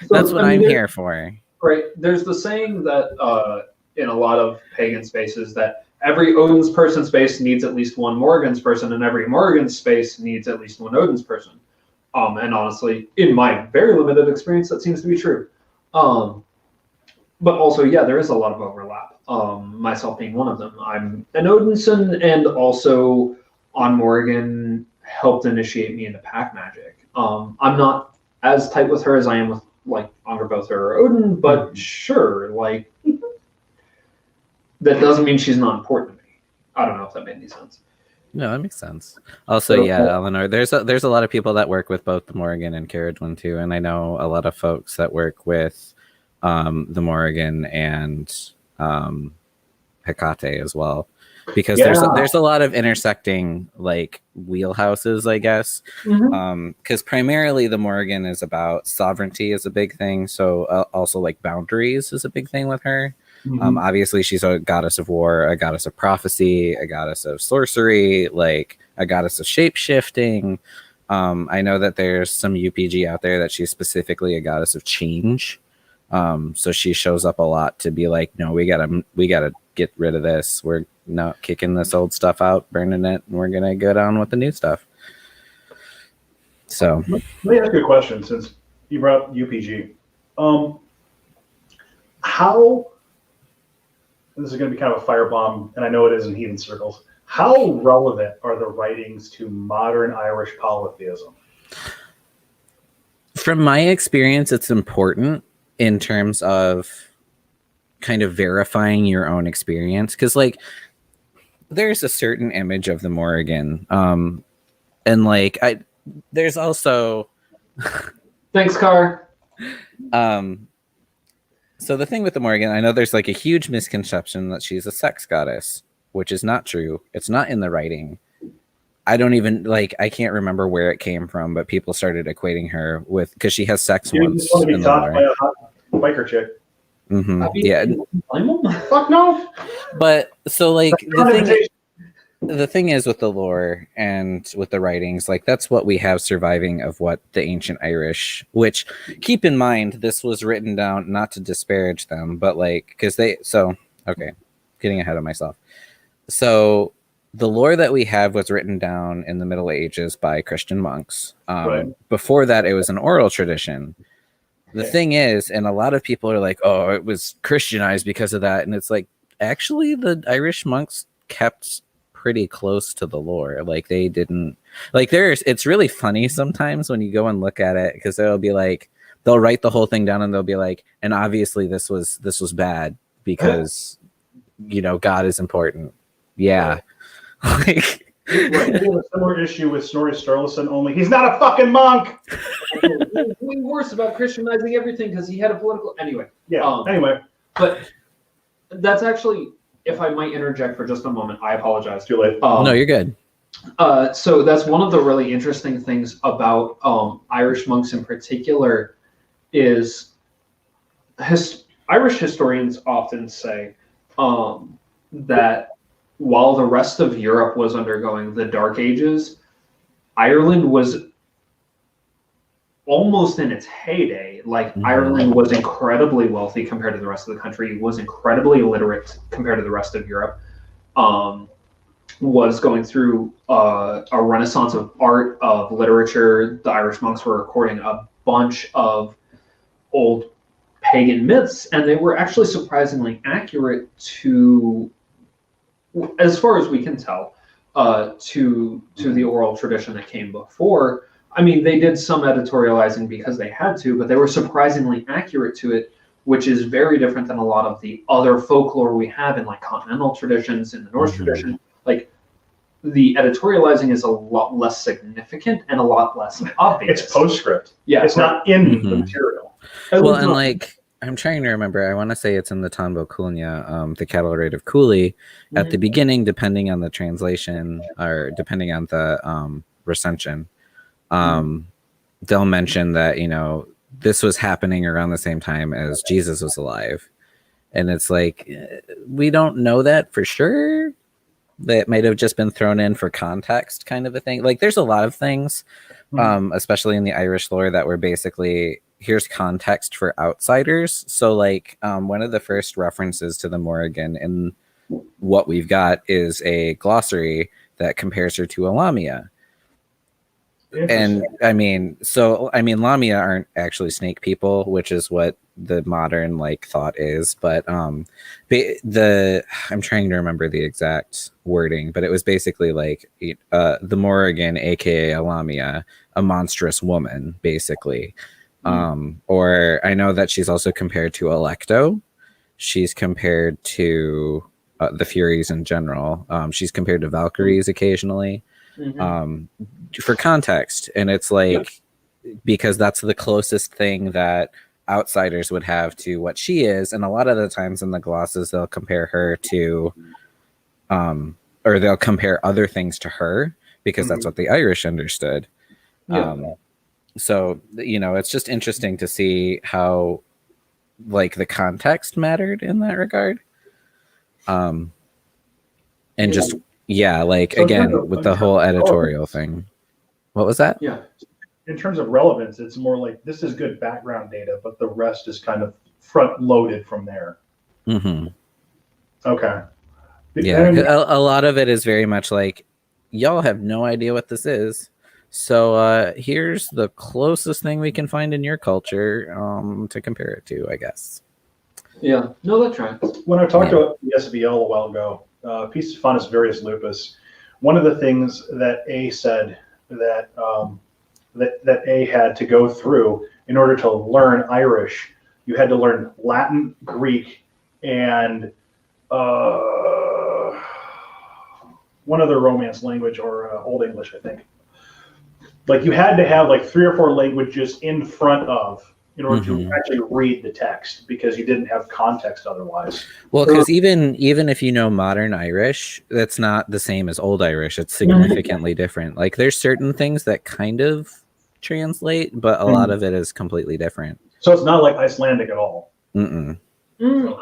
That's what I'm here for. Right. There's the saying that in a lot of pagan spaces that every Odin's person space needs at least one Morrigan's person, and every Morrigan's space needs at least one Odin's person. And honestly, in my very limited experience, that seems to be true. But also, yeah, there is a lot of overlap. Myself being one of them. I'm an Odinson, and also on Morrigan helped initiate me into pack magic. I'm not as tight with her as I am with like Angrboth or Odin, but sure, like that doesn't mean she's not important to me. I don't know if that made any sense. No, that makes sense. Also, Eleanor, there's a lot of people that work with both the Morrigan and Caradwin too, and I know a lot of folks that work with the Morrigan and Hecate as well, because there's a lot of intersecting like wheelhouses, I guess. Because primarily the Morrigan is about sovereignty is a big thing, so also like boundaries is a big thing with her. Obviously she's a goddess of war, a goddess of prophecy, a goddess of sorcery, like a goddess of shape-shifting. I know that there's some UPG out there that she's specifically a goddess of change. So she shows up a lot to be like, no, we gotta get rid of this. We're not kicking this old stuff out, burning it, and we're gonna go down with the new stuff. So let me ask you a question, since you brought up UPG. How, this is going to be kind of a firebomb, and I know it is in heathen circles. How relevant are the writings to modern Irish polytheism? From my experience, it's important in terms of kind of verifying your own experience, because like there's a certain image of the Morrigan, and like there's also thanks, Car. So the thing with the Morrigan, I know there's like a huge misconception that she's a sex goddess, which is not true. It's not in the writing. I don't even I can't remember where it came from, but people started equating her with, because she has sex once. Want to be taught by a hot biker chick. Yeah. Fuck no. But so like the thing is with the lore and with the writings, like that's what we have surviving of what the ancient Irish, which keep in mind, this was written down not to disparage them, but like, getting ahead of myself. So the lore that we have was written down in the Middle Ages by Christian monks. Before that, it was an oral tradition. The thing is, and a lot of people are like, oh, it was Christianized because of that. And it's like, actually, the Irish monks kept pretty close to the lore. Like they didn't, like it's really funny sometimes when you go and look at it, because they'll be like, they'll write the whole thing down and they'll be like, and obviously this was bad because, you know, God is important. Yeah. Like, we have a similar issue with Snorri Sturluson, only he's not a fucking monk. Way worse about Christianizing everything because he had a political. Anyway. Yeah. Anyway. But that's actually, if I might interject for just a moment, I apologize. Too late. No, you're good. So that's one of the really interesting things about Irish monks in particular is Irish historians often say that while the rest of Europe was undergoing the Dark Ages, Ireland was almost in its heyday. Like Ireland was incredibly wealthy compared to the rest of the country, was incredibly illiterate compared to the rest of Europe, was going through a renaissance of art, of literature. The Irish monks were recording a bunch of old pagan myths, and they were actually surprisingly accurate to, as far as we can tell, to the oral tradition that came before. I mean, they did some editorializing because they had to, but they were surprisingly accurate to it, which is very different than a lot of the other folklore we have in like continental traditions, in the Norse tradition. Like, the editorializing is a lot less significant and a lot less obvious. It's postscript. Yeah, it's not in the material. Well, and like, I'm trying to remember. I want to say it's in the Tanbo Kulnya, the cattle raid of Cooley. At the beginning, depending on the translation or depending on the recension, they'll mention that, you know, this was happening around the same time as Jesus was alive. And it's like, we don't know that for sure. That might have just been thrown in for context, kind of a thing. Like, there's a lot of things, especially in the Irish lore, that were basically, here's context for outsiders. So, like, one of the first references to the Morrigan in what we've got is a glossary that compares her to a Lamia. And I mean, Lamia aren't actually snake people, which is what the modern like thought is. But I'm trying to remember the exact wording, but it was basically like the Morrigan, aka a Lamia, a monstrous woman, basically. Or I know that she's also compared to Electo. She's compared to the Furies in general. She's compared to Valkyries occasionally. For context, and it's like, because that's the closest thing that outsiders would have to what she is, and a lot of the times in the glosses they'll compare her to or they'll compare other things to her, because that's what the Irish understood. So, you know, it's just interesting to see how like the context mattered in that regard. And just like, so again, with the whole editorial thing. What was that? Yeah. In terms of relevance, it's more like, this is good background data, but the rest is kind of front loaded from there. Okay. Yeah. A lot of it is very much like, y'all have no idea what this is. So here's the closest thing we can find in your culture to compare it to, I guess. Yeah. No, that's right. When I talked about the SVL a while ago, Pistis Faunus Varius Lupus, one of the things that A said that that A had to go through in order to learn Irish, you had to learn Latin, Greek, and one other Romance language, or Old English, I think. Like, you had to have like 3 or 4 languages in front of, in order to actually read the text, because you didn't have context otherwise. Well, because even if you know modern Irish, that's not the same as Old Irish. It's significantly different. Like, there's certain things that kind of translate, but a lot of it is completely different. So it's not like Icelandic at all. I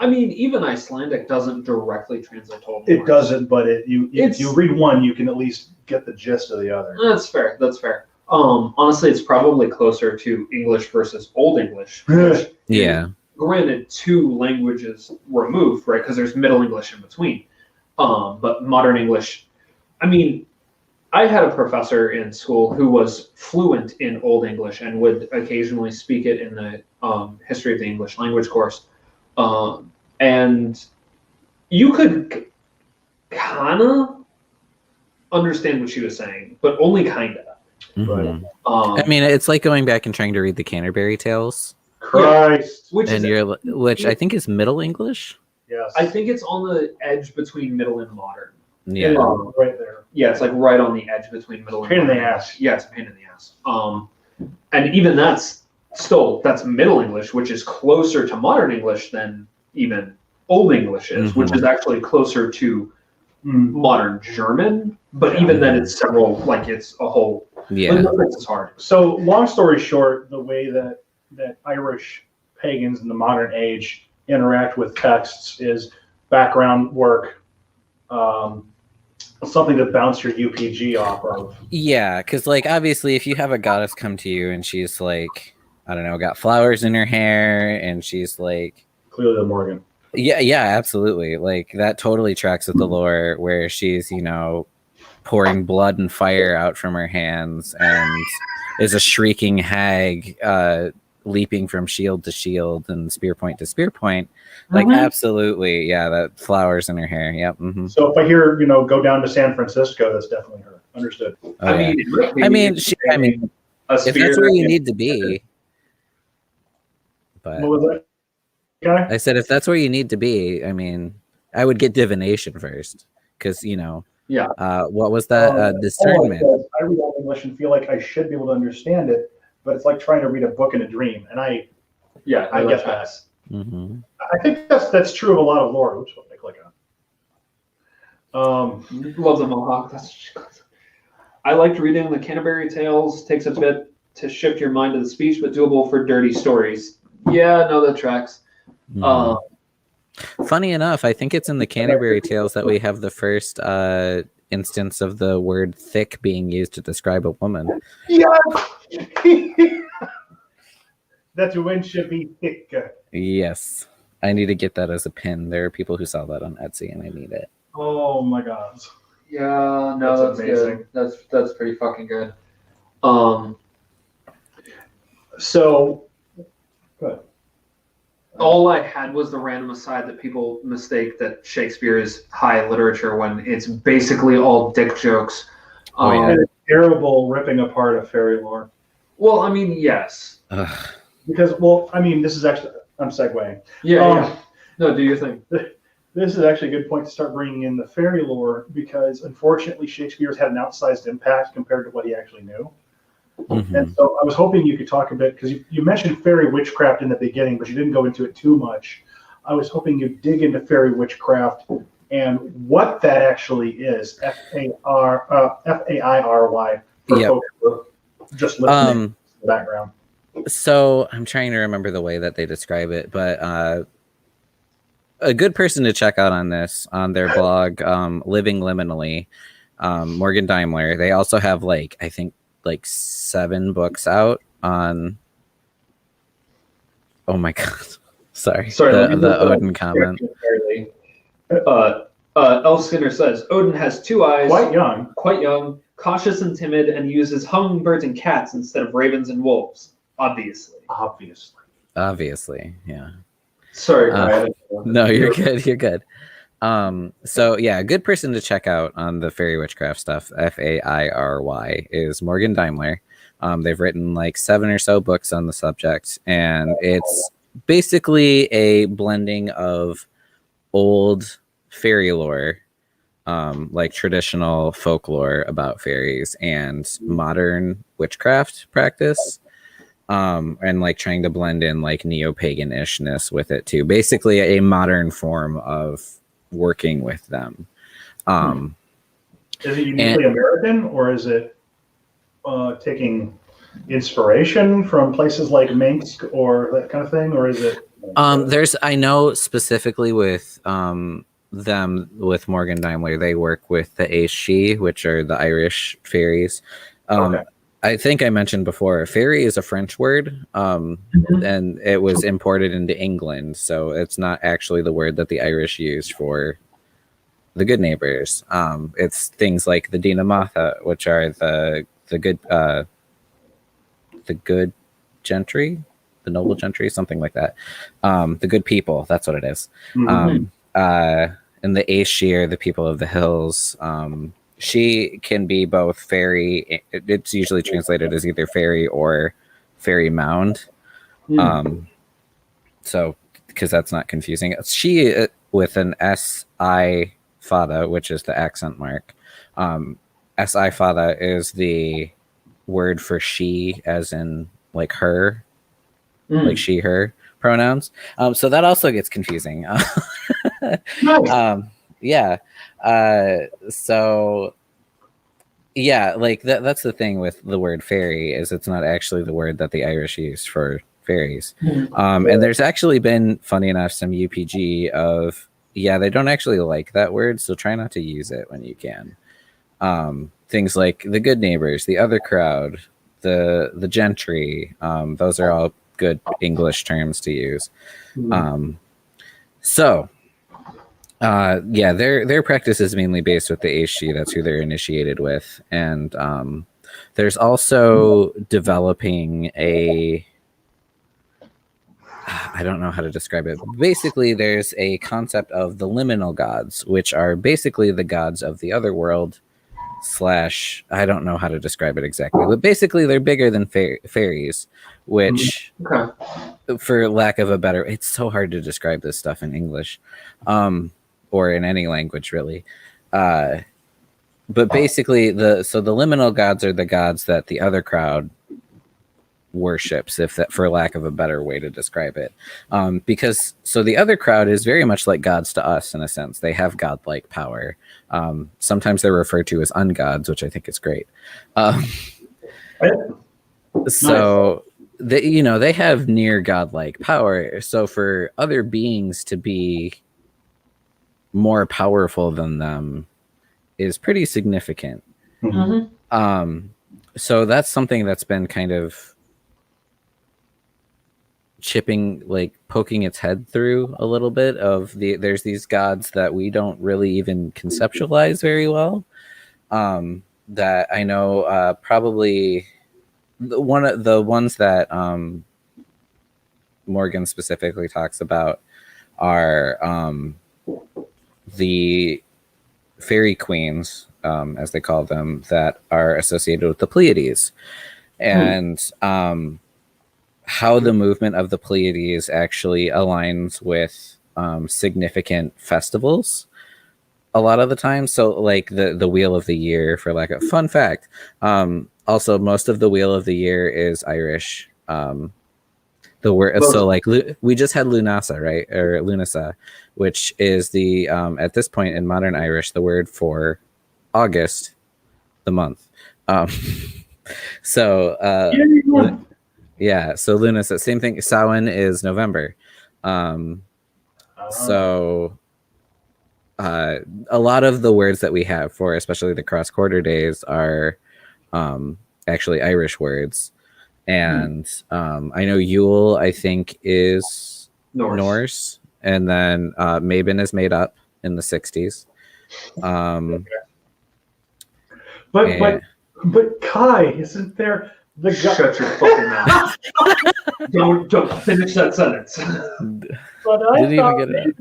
mean, even Icelandic doesn't directly translate to Old. It doesn't, but if you read one, you can at least get the gist of the other. That's fair. That's fair. Honestly, it's probably closer to English versus Old English. Which, granted, 2 languages removed, right? Because there's Middle English in between. But modern English, I mean, I had a professor in school who was fluent in Old English and would occasionally speak it in the history of the English language course. And you could kind of understand what she was saying, but only kind of. Right. I mean, it's like going back and trying to read the Canterbury Tales. Christ. Which I think is Middle English. Yes. I think it's on the edge between Middle and Modern. Yeah. Right there. Yeah, it's like right on the edge between Middle and Modern. Pain in the ass. Yeah, it's a pain in the ass. And even that's Middle English, which is closer to Modern English than even Old English is, which is actually closer to Modern German. But even then, it's it's a whole. Yeah, it's hard. So, long story short, the way that Irish pagans in the modern age interact with texts is background work, something to bounce your UPG off of. Yeah, because like obviously, if you have a goddess come to you and she's like, I don't know, got flowers in her hair, and she's like, clearly the Morrigan. Yeah, absolutely. Like that totally tracks with the lore, where she's pouring blood and fire out from her hands and is a shrieking hag, leaping from shield to shield and spear point to spear point. Like absolutely, yeah, that flowers in her hair. Yep. Mm-hmm. So if I hear go down to San Francisco, that's definitely her. Understood. Oh, I mean, if that's where you need to be. But what was that? Okay. I said if that's where you need to be, I mean, I would get divination first, because yeah. What was that? Discernment. I read Old English and feel like I should be able to understand it, but it's like trying to read a book in a dream, and I get that. Mm-hmm. I think that's true of a lot of lore. Oops, what did I click on? Love the Mohawk. I liked reading the Canterbury Tales. Takes a bit to shift your mind to the speech, but doable for dirty stories. Yeah, no, that tracks. Mm-hmm. Funny enough, I think it's in the Canterbury Tales that we have the first instance of the word thick being used to describe a woman. Yeah. That woman should be thick. Yes. I need to get that as a pin. There are people who sell that on Etsy, and I need it. Oh my god. Yeah, no, that's amazing. Good. That's pretty fucking good. So good. All I had was the random aside that people mistake that Shakespeare is high literature when it's basically all dick jokes. It's terrible ripping apart of fairy lore. Well, I mean, yes. Because, this is actually, I'm segueing. Yeah. No, do your thing. This is actually a good point to start bringing in the fairy lore, because unfortunately Shakespeare's had an outsized impact compared to what he actually knew. Mm-hmm. And so I was hoping you could talk a bit, because you mentioned fairy witchcraft in the beginning, but you didn't go into it too much. I was hoping you'd dig into fairy witchcraft and what that actually is. F-A-I-R-Y for folks who are just listening in the background. So I'm trying to remember the way that they describe it, but a good person to check out on this, on their blog, Living Liminally, Morgan Daimler. They also have I think 7 books out on. Oh my god! Sorry. The Odin comment. Elf Skinner says Odin has 2 eyes. Quite young, cautious and timid, and uses hummingbirds and cats instead of ravens and wolves. Obviously, yeah. Sorry, no, you're good. You're good. So yeah, a good person to check out on the fairy witchcraft stuff, Fairy, is Morgan Daimler. They've written 7 or so books on the subject, and it's basically a blending of old fairy lore, traditional folklore about fairies, and modern witchcraft practice. And trying to blend in neo-paganishness with it too. Basically a modern form of working with them. Is it uniquely American, or is it taking inspiration from places like Minsk or that kind of thing, or is it? I know specifically with them, with Morgan Daimler, they work with the Aes, which are the Irish fairies. Okay. I think I mentioned before, fairy is a French word, and it was imported into England, so it's not actually the word that the Irish used for the good neighbors. It's things like the Dina Matha, which are the good gentry, the noble gentry, something like that. The good people, that's what it is. And the Aes are the people of the hills. She can be both fairy. It's usually translated as either fairy or fairy mound. So, because that's not confusing. She with an S-I fada, which is the accent mark. S-I fada is the word for she, as in her, like she, her pronouns. So that also gets confusing. Nice. Yeah. So yeah, that's the thing with the word fairy, is it's not actually the word that the Irish use for fairies. And there's actually been, funny enough, some UPG of yeah, they don't actually like that word, so try not to use it when you can. Things like the good neighbors, the other crowd, the gentry, those are all good English terms to use. Yeah, their practice is mainly based with the Aishi. That's who they're initiated with. And there's also developing I don't know how to describe it. Basically, there's a concept of the Liminal Gods, which are basically the gods of the other world / I don't know how to describe it exactly, but basically they're bigger than fairies, which, for lack of a better, it's so hard to describe this stuff in English, or in any language really. But basically, the Liminal Gods are the gods that the other crowd worships, if that, for lack of a better way to describe it, because the other crowd is very much like gods to us in a sense. They have godlike power. Sometimes they're referred to as ungods, which I think is great. So they have near godlike power. So for other beings to be more powerful than them is pretty significant. So that's something that's been kind of poking its head through a little bit of there's these gods that we don't really even conceptualize very well, that I know probably one of the ones that Morrigan specifically talks about are the fairy queens, as they call them, that are associated with the Pleiades, and how the movement of the Pleiades actually aligns with significant festivals a lot of the time. So like the Wheel of the Year, for like a fun fact. Also, most of the Wheel of the Year is Irish. The word, so like we just had Lunasa, right? Or Lunasa, which is the at this point in modern Irish, the word for August, the month. Yeah, so Lunasa, same thing. Samhain is November. So a lot of the words that we have for especially the cross-quarter days are actually Irish words. And I know Yule, I think, is Norse. And then Mabon is made up in the 60s. But Kai, isn't there... Shut your fucking mouth. Don't finish that sentence. But I didn't even get it.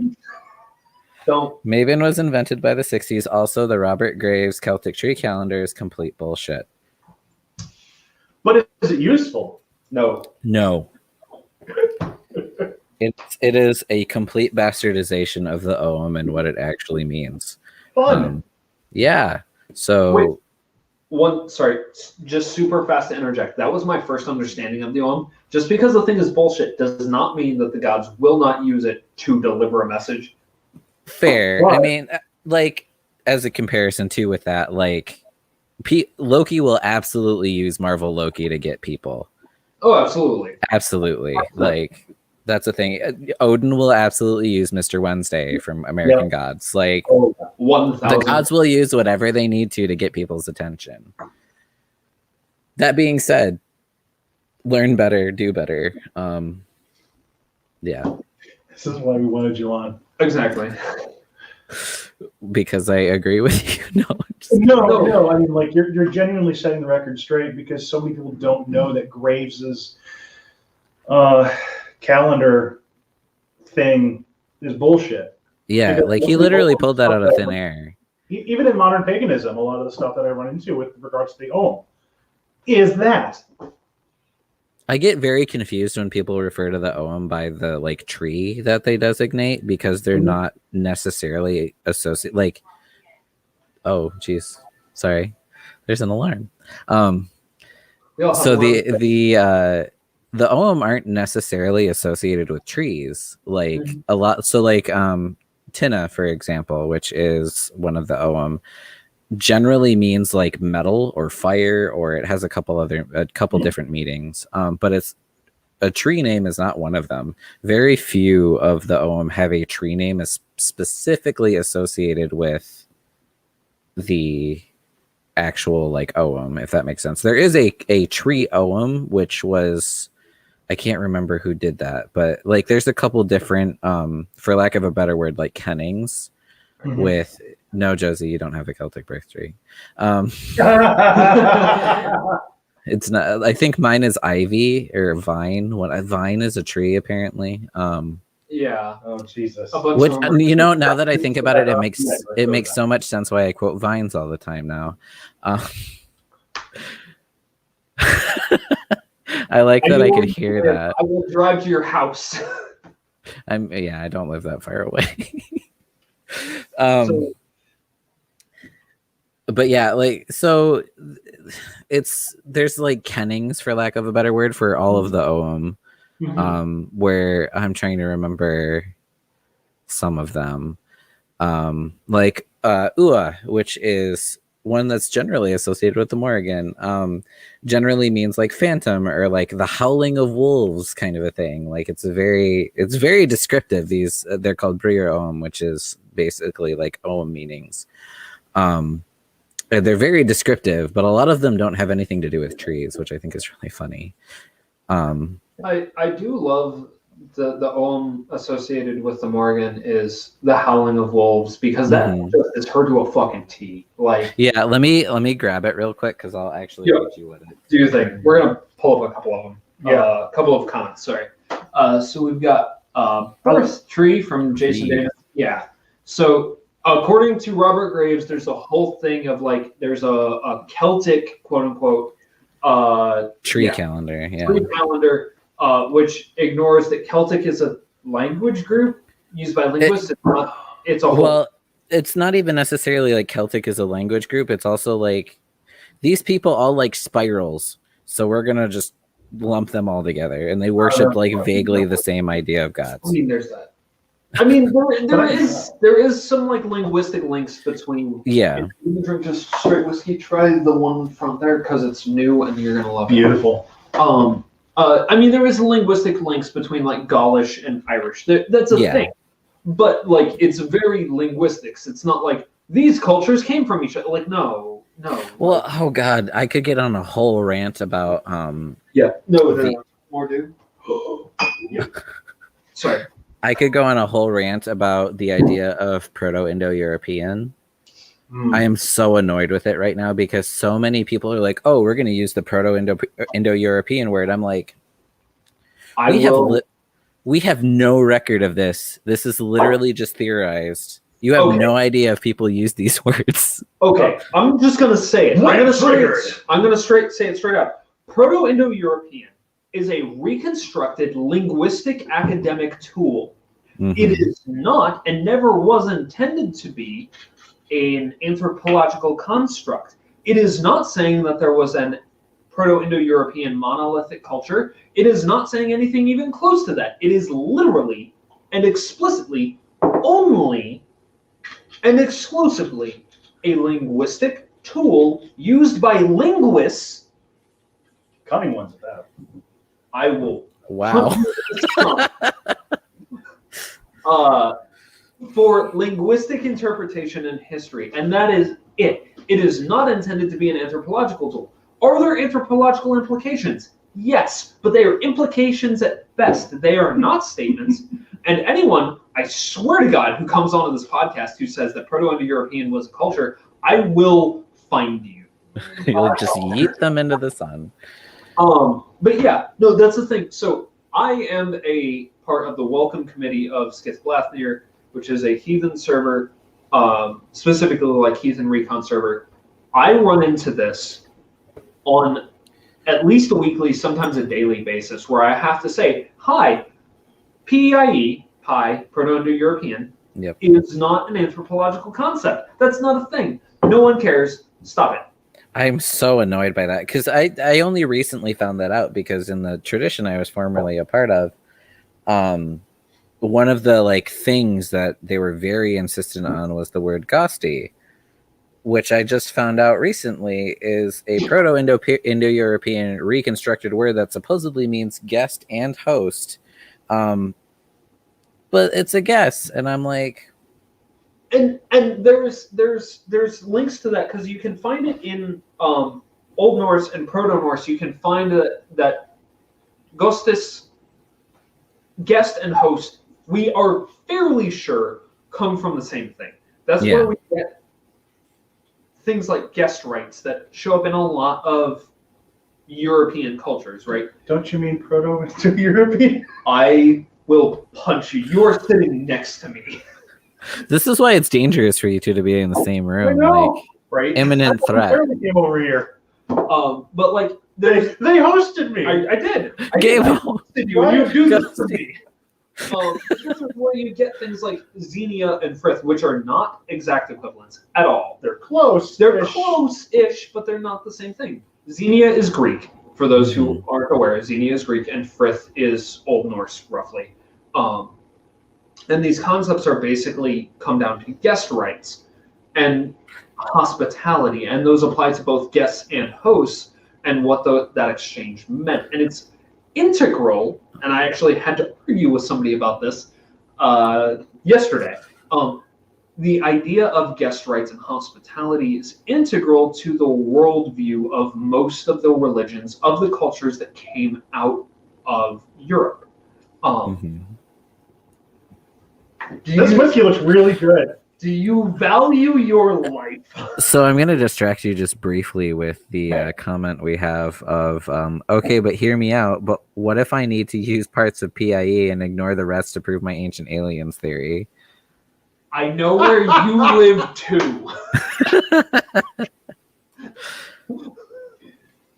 Don't. Mabon was invented by the 60s. Also, the Robert Graves Celtic tree calendar is complete bullshit. But is it useful? No. It is a complete bastardization of the Ogham and what it actually means. Fun. Yeah. So... just super fast to interject. That was my first understanding of the Ogham. Just because the thing is bullshit does not mean that the gods will not use it to deliver a message. Fair. I mean, like, as a comparison too with that, like, Loki will absolutely use Marvel Loki to get people. Oh, absolutely. Absolutely. Like, that's a thing. Odin will absolutely use Mr. Wednesday from American Gods. Like, 1,000. The gods will use whatever they need to get people's attention. That being said, learn better, do better. Yeah. This is why we wanted you on. Exactly. Because I agree with you. No. I mean, like, you're genuinely setting the record straight, because so many people don't know that Graves's calendar thing is bullshit. Yeah, because, like, he literally pulled that out of thin air. Even in modern paganism, a lot of the stuff that I run into with regards to the Ogham is that. I get very confused when people refer to the Ogham by the, like, tree that they designate, because they're not necessarily associated. Like, oh, geez, sorry, there's an alarm. So the Ogham aren't necessarily associated with trees, like a lot. So like Tinna, for example, which is one of the Ogham, generally means like metal or fire, or it has a couple different meanings. But it's a tree name is not one of them. Very few of the Ogham have a tree name is specifically associated with the actual like Ogham, if that makes sense. There is a tree Ogham, which was, I can't remember who did that, but like there's a couple different, for lack of a better word, like kennings with, no, Josie, you don't have a Celtic birth tree. It's not, I think mine is ivy or vine. Vine is a tree apparently. Yeah. Oh Jesus. Which, you know, now that I think about it, it makes so much sense why I quote vines all the time now. I like that I could hear that. I will drive to your house. I don't live that far away. But yeah, like, so there's like kennings, for lack of a better word, for all of the Ogham. Where I'm trying to remember some of them, like Ua, which is one that's generally associated with the Morrigan, generally means like phantom or like the howling of wolves kind of a thing. Like it's very descriptive. These they're called Breer Ogham, which is basically like Ogham meanings. They're very descriptive, but a lot of them don't have anything to do with trees, which I think is really funny. I do love the Ogham associated with the Morrigan is the howling of wolves, because that just is heard to a fucking T. Like, yeah, let me grab it real quick because I'll actually read you what it. Do you think we're gonna pull up a couple of them? Yeah, a couple of comments. Sorry. So we've got Birth Tree from Jason Davis. Yeah. So according to Robert Graves, there's a whole thing of like there's a Celtic quote unquote tree calendar. Yeah. Tree calendar. Which ignores that Celtic is a language group used by linguists. It's a whole. Well, it's not even necessarily like Celtic is a language group. It's also like these people all like spirals. So we're going to just lump them all together. And they worship like vaguely the same idea of gods. I mean, there's that. I mean, there is some like linguistic links between. Yeah. If you drink just straight whiskey, try the one in front there because it's new and you're going to love it. Beautiful. I mean, there is linguistic links between like Gaulish and Irish. That's a thing, but like it's very linguistics. It's not like these cultures came from each other. Like no. Well, oh god, I could get on a whole rant about more dude. Yeah. Sorry. I could go on a whole rant about the idea of Proto-Indo-European. I am so annoyed with it right now because so many people are like, "Oh, we're going to use the Proto-Indo-European word." I'm like, we have no record of this. This is literally just theorized. You have no idea if people use these words. Okay, I'm just going to say it. I'm going to say it straight up. Proto-Indo-European is a reconstructed linguistic academic tool. It is not and never was intended to be an anthropological construct. It is not saying that there was an Proto-Indo-European monolithic culture. It is not saying anything even close to that. It is literally and explicitly only and exclusively a linguistic tool used by linguists. Cunning ones at that. I will. Wow. For linguistic interpretation and history, and that is it. It is not intended to be an anthropological tool. Are there anthropological implications? Yes, but they are implications at best. They are not statements. And anyone, I swear to God, who comes onto this podcast who says that Proto-Indo-European was a culture, I will find you. You'll just yeet them into the sun. But yeah, no, that's the thing. So I am a part of the welcome committee of Skithblathir, which is a heathen server, specifically like heathen recon server. I run into this on at least a weekly, sometimes a daily basis, where I have to say, hi, PIE, Pi, Proto-Indo-European, is not an anthropological concept. That's not a thing. No one cares. Stop it. I'm so annoyed by that because I only recently found that out because in the tradition I was formerly a part of, one of the like things that they were very insistent on was the word Gosti. which I just found out recently is a Proto-Indo-European reconstructed word that supposedly means guest and host. But it's a guess, and I'm like, and there's links to that because you can find it in Old Norse and Proto Norse. You can find that Gostis, guest and host, we are fairly sure come from the same thing. That's where we get things like guest rights that show up in a lot of European cultures, right? Don't you mean Proto-European? I will punch you. You are sitting next to me. this is why it's dangerous for you two to be in the same room. I know, like, right? Imminent threat. Came over here. But like They hosted me. I did. I hosted you. You do this to me. This is where you get things like Xenia and Frith, which are not exact equivalents at all. They're close. They're close-ish, but they're not the same thing. Xenia is Greek, for those who aren't aware. Xenia is Greek, and Frith is Old Norse, roughly. And these concepts are basically come down to guest rights and hospitality, and those apply to both guests and hosts, and what that exchange meant. And it's integral, and I actually had to argue with somebody about this yesterday. The idea of guest rights and hospitality is integral to the worldview of most of the religions of the cultures that came out of Europe. This whiskey looks really good. Do you value your life? So I'm going to distract you just briefly with the comment we have of, okay, but hear me out. But what if I need to use parts of PIE and ignore the rest to prove my ancient aliens theory? I know where you live too.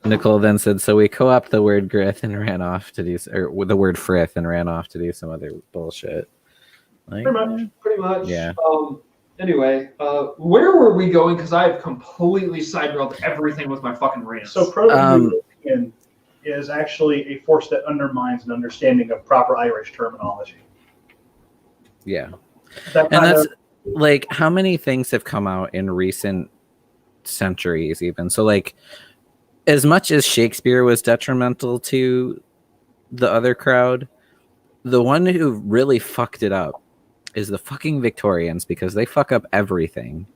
Nicole then said, so we co-opted the word grith and ran off to do, or the word frith and ran off to do some other bullshit. Like, Pretty much. Yeah. Anyway, where were we going? Because I've completely side-railed everything with my fucking rants. So Proto-European is actually a force that undermines an understanding of proper Irish terminology. Yeah. And that's like, how many things have come out in recent centuries even? So like, as much as Shakespeare was detrimental to the other crowd, the one who really fucked it up is the fucking Victorians, because they fuck up everything.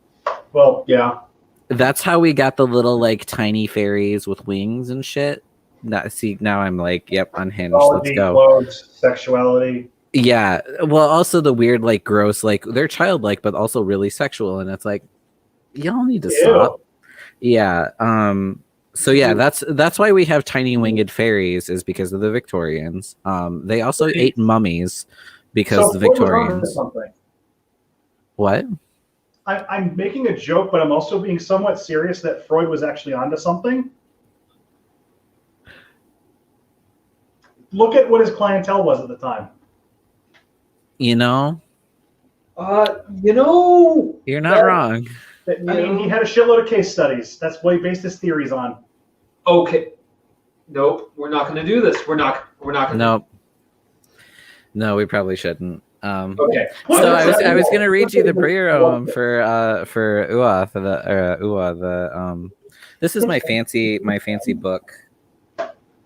Well, yeah. That's how we got the little like tiny fairies with wings and shit. Now I'm like, yep, unhinged. Let's go. Clothes, sexuality. Yeah. Well, also the weird, like, gross, like they're childlike, but also really sexual, and it's like, y'all need to stop. Yeah. So yeah, that's why we have tiny winged fairies, is because of the Victorians. They also ate mummies because the Victorians. What? I'm making a joke, but I'm also being somewhat serious that Freud was actually onto something. Look at what his clientele was at the time. You know? You're not wrong. I mean, he had a shitload of case studies. That's what he based his theories on. Okay. Nope, we're not going to do this. We're not going to. Nope. No, we probably shouldn't. Okay. So I was going to read you the prayer for Ua. This is my fancy book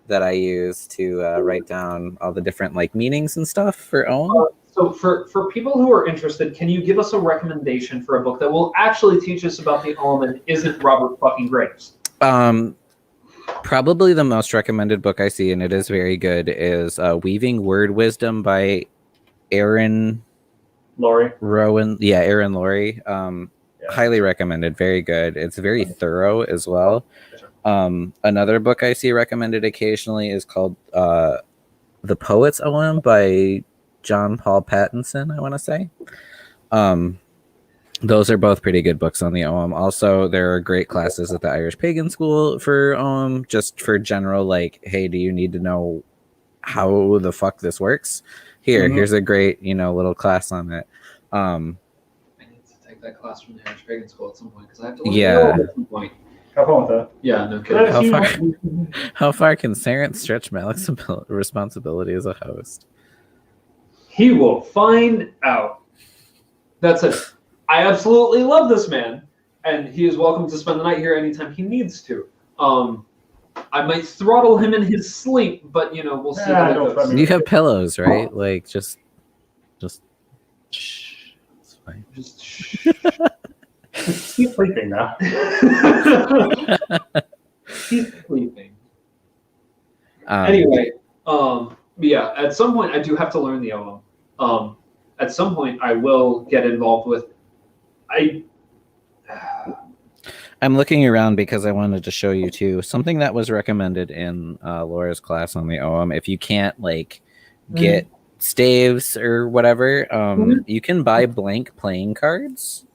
that I use to write down all the different like meanings and stuff for Ohm. So for people who are interested, can you give us a recommendation for a book that will actually teach us about the Ohm and isn't Robert fucking Graves? Probably the most recommended book I see, and it is very good, is Weaving Word Wisdom by Aaron Rowan. Yeah, Aaron Laurie. Highly recommended. Very good. It's very thorough as well. Another book I see recommended occasionally is called The Poet's Ohm by John Paul Pattinson, I want to say. Those are both pretty good books on the Ohm. Also, there are great classes at the Irish Pagan School for Ohm, just for general, like, hey, do you need to know how the fuck this works? Here's a great, little class on it. I need to take that class from the Irish Pagan School at some point, because I have to learn at some point. Have fun with that. Yeah, no kidding. How far can Sarent stretch Malik's responsibility as a host? He will find out. That's it. I absolutely love this man, and he is welcome to spend the night here anytime he needs to. I might throttle him in his sleep, but we'll see how it goes. You have pillows, right? Like just shh. It's fine. Just shh. He's sleeping now. He's sleeping. Anyway, yeah. At some point, I do have to learn the OM. At some point, I will get involved with. I'm looking around because I wanted to show you too something that was recommended in Laura's class on the OM. If you can't get staves or whatever, you can buy blank playing cards.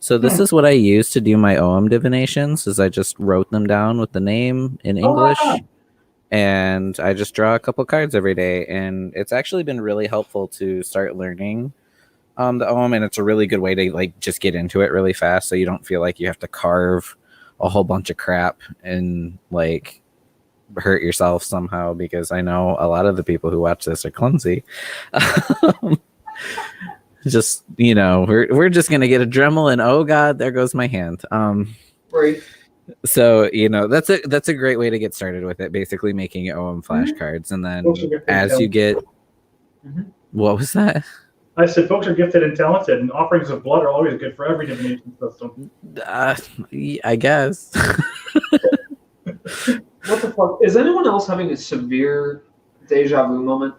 So this is what I use to do my OM divinations. Is I just wrote them down with the name in English, and I just draw a couple cards every day, and it's actually been really helpful to start learning the OM, and it's a really good way to just get into it really fast, so you don't feel like you have to carve a whole bunch of crap and hurt yourself somehow, because I know a lot of the people who watch this are clumsy. Just we're just gonna get a Dremel and oh god, there goes my hand. Right. So that's a great way to get started with it, basically making OM flashcards, and then as you get what was that? I said folks are gifted and talented, and offerings of blood are always good for every divination system. I guess. What the fuck? Is anyone else having a severe deja vu moment?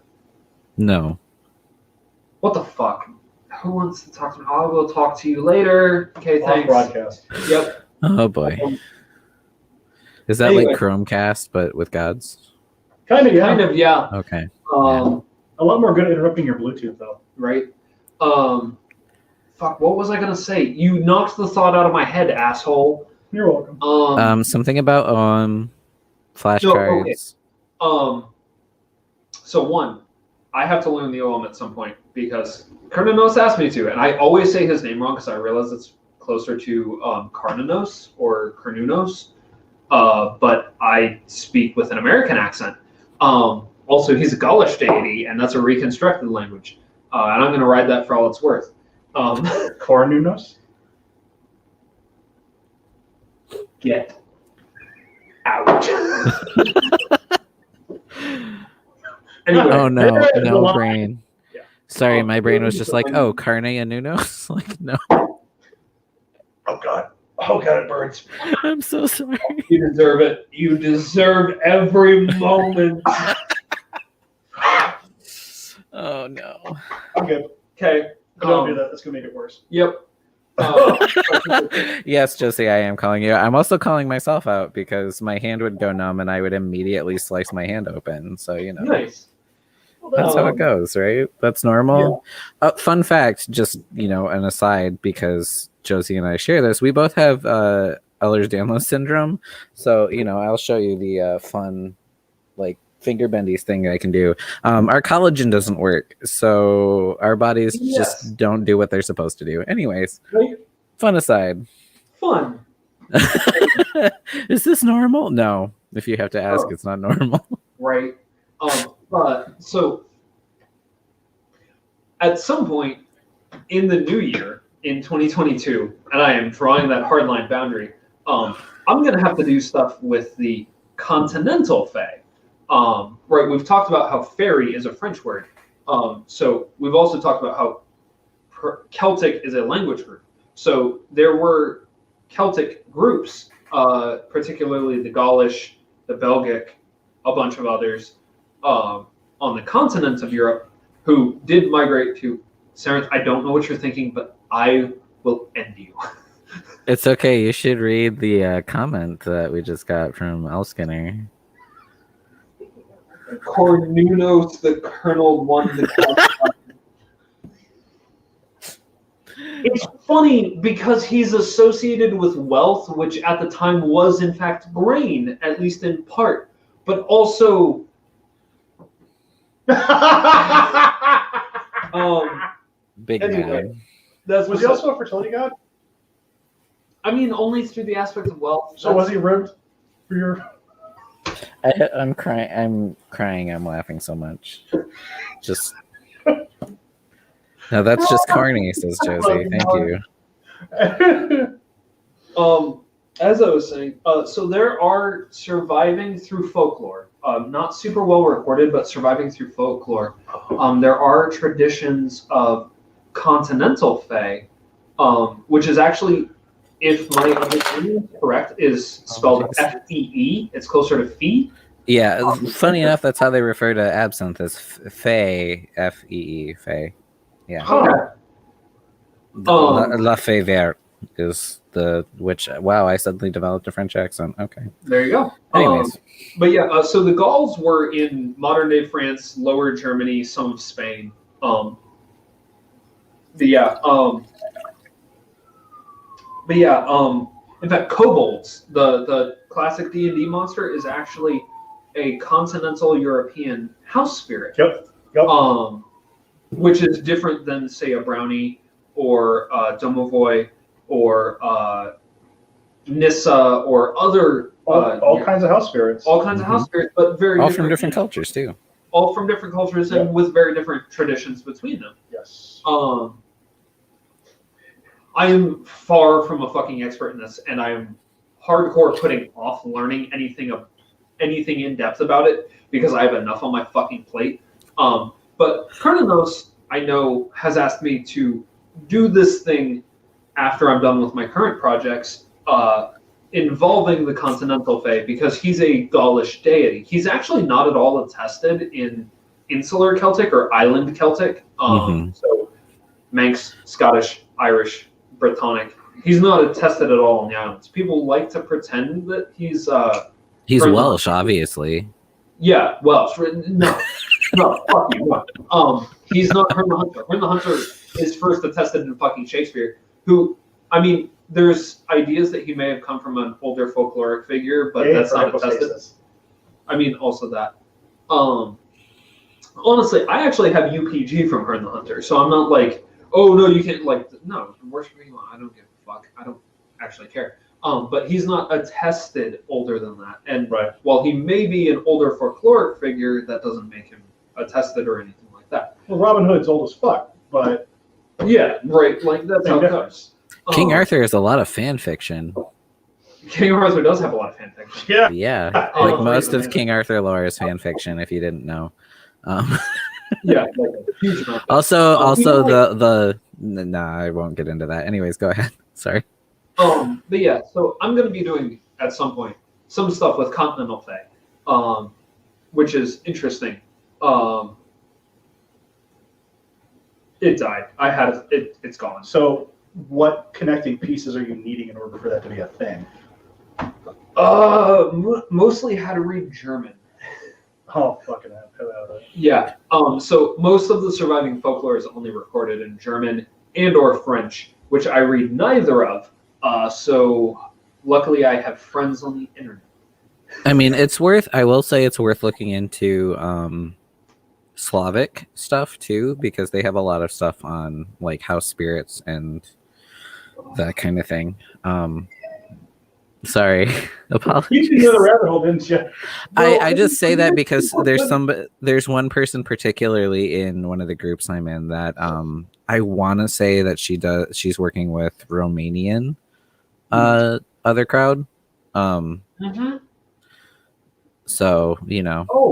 No. What the fuck? Who wants to talk to me? I will talk to you later. Okay, thanks. Broadcast. Yep. Oh boy. Is that like Chromecast but with gods? Kind of, yeah. Okay. A lot more good at interrupting your Bluetooth though. Right. Fuck. What was I gonna say? You knocked the thought out of my head, asshole. You're welcome. Something about flashcards. No, okay. So one, I have to learn the OM at some point because Carnanos asked me to, and I always say his name wrong because I realize it's closer to Carnanos or Carnunos, but I speak with an American accent. Also, he's a Gaulish deity, and that's a reconstructed language, and I'm going to ride that for all it's worth. Carnunos? Get out. Anyway, oh no brain. Yeah. Sorry, my brain was just like, oh, carne and unos. Like, no. Oh god, it burns. I'm so sorry. You deserve it. You deserve every moment. Oh no. I'm good. Okay. Don't do that. That's gonna make it worse. Yep. Yes, Josie, I am calling you. I'm also calling myself out because my hand would go numb and I would immediately slice my hand open. So Nice. That's how it goes, right? That's normal. Yeah. Fun fact, just an aside, because Josie and I share this. We both have Ehlers-Danlos syndrome. So I'll show you the fun finger bendies thing I can do. Our collagen doesn't work, so our bodies just don't do what they're supposed to do. Anyways, fun aside. Fun. Is this normal? No. If you have to ask, it's not normal. Right. But so at some point in the new year, in 2022, and I am drawing that hardline boundary, I'm going to have to do stuff with the continental fae. Right, we've talked about how fairy is a French word. So we've also talked about how Celtic is a language group. So there were Celtic groups, particularly the Gaulish, the Belgic, a bunch of others, on the continent of Europe who did migrate to Sarenth. I don't know what you're thinking, but I will end you. It's okay. You should read the comment that we just got from Elskinner. Cornunos, the Colonel won the It's funny because he's associated with wealth, which at the time was in fact grain, at least in part, but also big anyway, man. Was he also a fertility god? I mean, only through the aspect of wealth. So was he ribbed for your... I'm crying. I'm laughing so much. Just no, that's just corny, says Josie. Thank you. As I was saying, so there are surviving through folklore, not super well recorded, but surviving through folklore. There are traditions of continental fae, which is actually, if my understanding is correct, is spelled F-E-E. It's closer to fee. Yeah, funny enough, that's how they refer to absinthe as fae, F-E-E, fae. Yeah. Okay. La Fée Verte is the which. Wow, I suddenly developed a French accent. Okay. There you go. Anyways. But yeah, so the Gauls were in modern-day France, Lower Germany, some of Spain. But yeah, in fact, kobolds, the classic D&D monster, is actually a continental European house spirit. Yep. Which is different than, say, a brownie or domovoy or Nissa or other all kinds of house spirits. All kinds of house spirits, but very all from different cultures too. All from different cultures and with very different traditions between them. Yes. I am far from a fucking expert in this, and I am hardcore putting off learning anything in depth about it because I have enough on my fucking plate. But Kernanos, I know, has asked me to do this thing after I'm done with my current projects, involving the continental fae, because he's a Gaulish deity. He's actually not at all attested in insular Celtic or island Celtic. So Manx, Scottish, Irish, Brittonic. He's not attested at all in the islands. People like to pretend that he's Welsh, obviously. Yeah, Welsh. No, fuck you. No. He's not Herne the Hunter. Herne the Hunter is first attested in fucking Shakespeare, who, I mean, there's ideas that he may have come from an older folkloric figure, but that's not attested. I mean, also that. Honestly, I actually have UPG from Herne the Hunter, so I'm not like, oh, no, you can't, like, no, worship me. I don't give a fuck. I don't actually care. But he's not attested older than that. And while he may be an older folkloric figure, that doesn't make him attested or anything like that. Well, Robin Hood's old as fuck, but... Yeah, right. Like, that's how it goes. King Arthur is a lot of fan fiction. King Arthur does have a lot of fan fiction. Yeah. Like most of King Arthur lore is fan fiction, if you didn't know. Yeah, like a huge amount. Also, I won't get into that. Anyways, go ahead. Sorry. But yeah, so I'm going to be doing at some point some stuff with continental fae, which is interesting. It died. I had it. It's gone. So, what connecting pieces are you needing in order for that to be a thing? Mostly how to read German. Oh, fucking hell. Yeah. So most of the surviving folklore is only recorded in German and or French, which I read neither of. So luckily I have friends on the internet. I mean, I will say it's worth looking into Slavic stuff too, because they have a lot of stuff on like house spirits and that kind of thing. Sorry, apologies. You knew the rabbit hole, didn't you? I just say that because there's one person particularly in one of the groups I'm in that I want to say that she's working with Romanian other crowd. So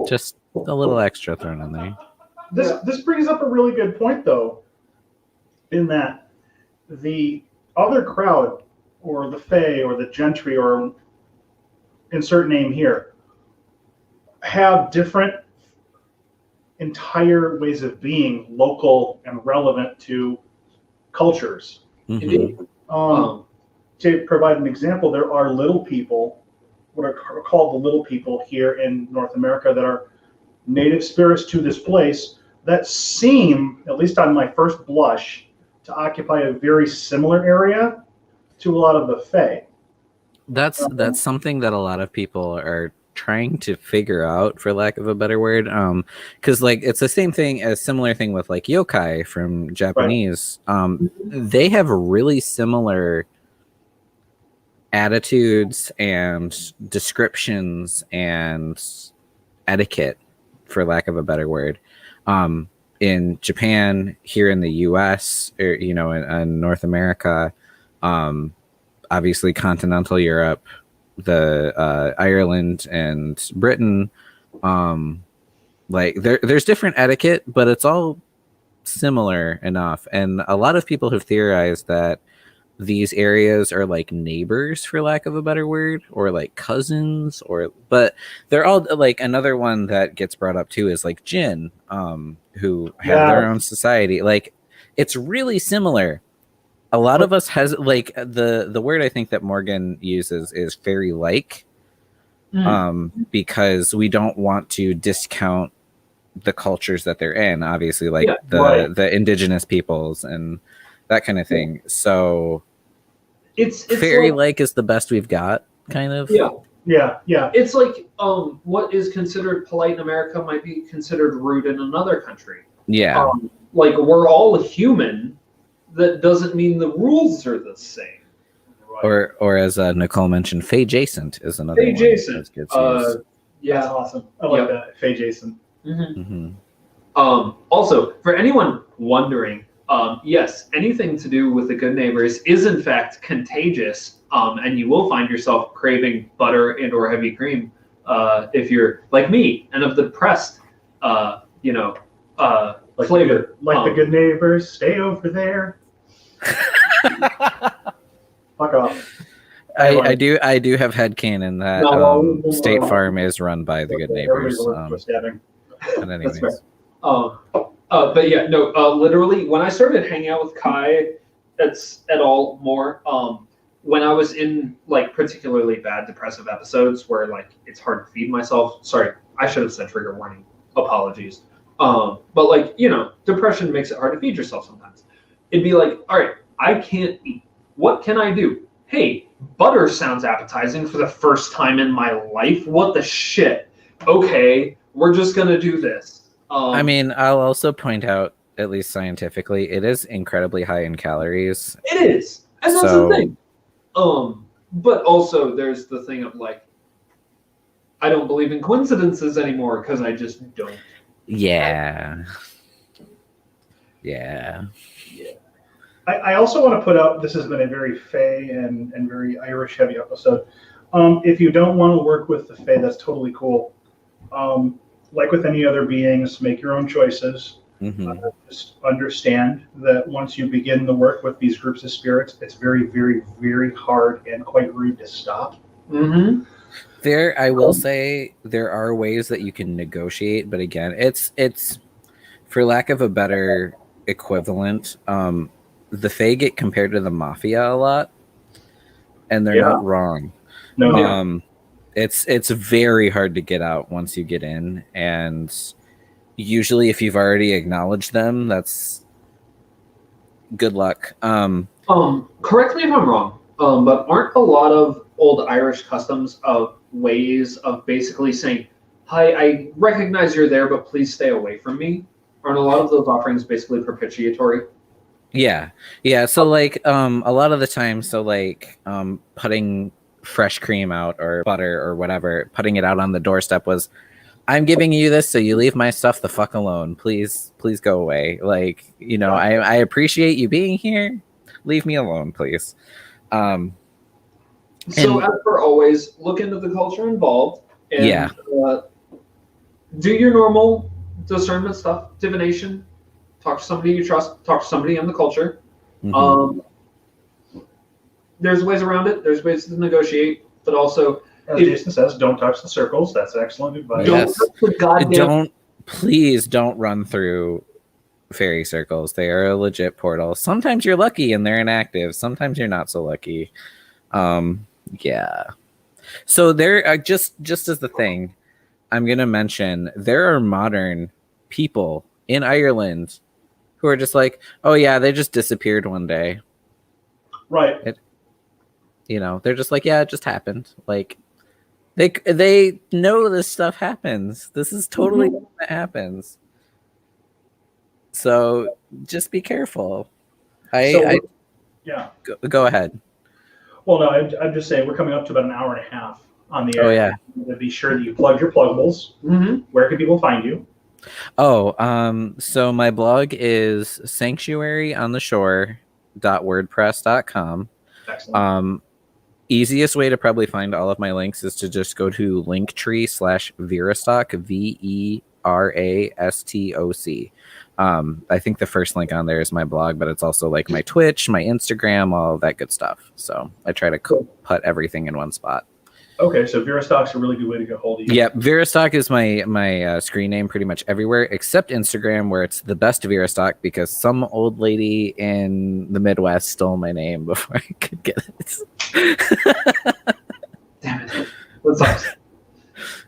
just a little extra thrown in there. This brings up a really good point though, in that the other crowd, or the fae, or the gentry, or insert name here, have different entire ways of being local and relevant to cultures. To provide an example, there are little people, what are called the little people here in North America, that are native spirits to this place that seem, at least on my first blush, to occupy a very similar area to a lot of the fae. That's something that a lot of people are trying to figure out, for lack of a better word, because like it's the similar thing with like yokai from Japanese. They have really similar attitudes and descriptions and etiquette, for lack of a better word, in Japan, here in the US, or in North America. obviously continental Europe, the Ireland and Britain, like there's different etiquette, but it's all similar enough. And a lot of people have theorized that these areas are like neighbors, for lack of a better word, or like cousins, but they're all like, another one that gets brought up too is like Jinn, who have their own society. Like, it's really similar. A lot of us has like the word I think that Morgan uses is fairy like, because we don't want to discount the cultures that they're in, obviously, like the indigenous peoples and that kind of thing. So it's fairy like is the best we've got, kind of. Yeah. It's like what is considered polite in America might be considered rude in another country. Yeah. Like, we're all human. That doesn't mean the rules are the same. Right. Or as Nicole mentioned, Fae-jacent is another one. Fae-jacent. Yeah, that's awesome. I like that. Fae-jacent. Also, for anyone wondering, yes, anything to do with the good neighbors is in fact contagious, and you will find yourself craving butter and or heavy cream if you're like me and of the depressed, flavor. The good neighbors, stay over there. Fuck off. I do have headcanon that State Farm is run by the good neighbors. But anyways. But yeah, no, literally when I started hanging out with Kai, that's at all more, when I was in like particularly bad depressive episodes where like it's hard to feed myself. Sorry, I should have said trigger warning. Apologies. But like, depression makes it hard to feed yourself sometimes. It'd be like, all right, I can't eat. What can I do? Hey, butter sounds appetizing for the first time in my life. What the shit? Okay, we're just going to do this. I mean, I'll also point out, at least scientifically, it is incredibly high in calories. It is. And that's the thing. But also there's the thing of like, I don't believe in coincidences anymore because I just don't. Yeah. I also want to put out, this has been a very Fae and very Irish heavy episode. If you don't want to work with the Fae, that's totally cool. Like with any other beings, make your own choices. Just understand that once you begin the work with these groups of spirits, it's very, very, very hard and quite rude to stop. I will say there are ways that you can negotiate, but again, it's for lack of a better equivalent, the Fae get compared to the Mafia a lot, and they're not wrong. No. It's very hard to get out once you get in, and usually if you've already acknowledged them, that's good luck. Correct me if I'm wrong, but aren't a lot of old Irish customs of ways of basically saying, hi, I recognize you're there, but please stay away from me? Aren't a lot of those offerings basically propitiatory? Yeah. So like a lot of the time, so like putting fresh cream out or butter or whatever, putting it out on the doorstep was, I'm giving you this so you leave my stuff the fuck alone. Please go away. Like, I appreciate you being here. Leave me alone, please. So as for always, look into the culture involved and do your normal discernment stuff, divination. Talk to somebody you trust. Talk to somebody in the culture. There's ways around it. There's ways to negotiate, but also, as Jason says, don't touch the circles. That's excellent advice. Please don't run through fairy circles. They are a legit portal. Sometimes you're lucky and they're inactive. Sometimes you're not so lucky. So there are just as the thing, I'm gonna mention there are modern people in Ireland who are just like, oh yeah, they just disappeared one day. Right. They're just like, yeah, it just happened. Like they know this stuff happens. This is totally what happens. So just be careful. Go ahead. Well, no, I'm just saying we're coming up to about an hour and a half on the air. Oh yeah. Be sure that you plug your pluggables. Where can people find you? So my blog is sanctuaryontheshore.wordpress.com. Excellent. easiest way to probably find all of my links is to just go to linktree/Verastock, VERASTOC. I think the first link on there is my blog, but it's also like my Twitch, my Instagram, all that good stuff. So I try to put everything in one spot. Okay, so Verastock's a really good way to get hold of you. Yeah, Verastock is my screen name pretty much everywhere except Instagram, where it's the best Verastock because some old lady in the Midwest stole my name before I could get it. Damn it. That sucks.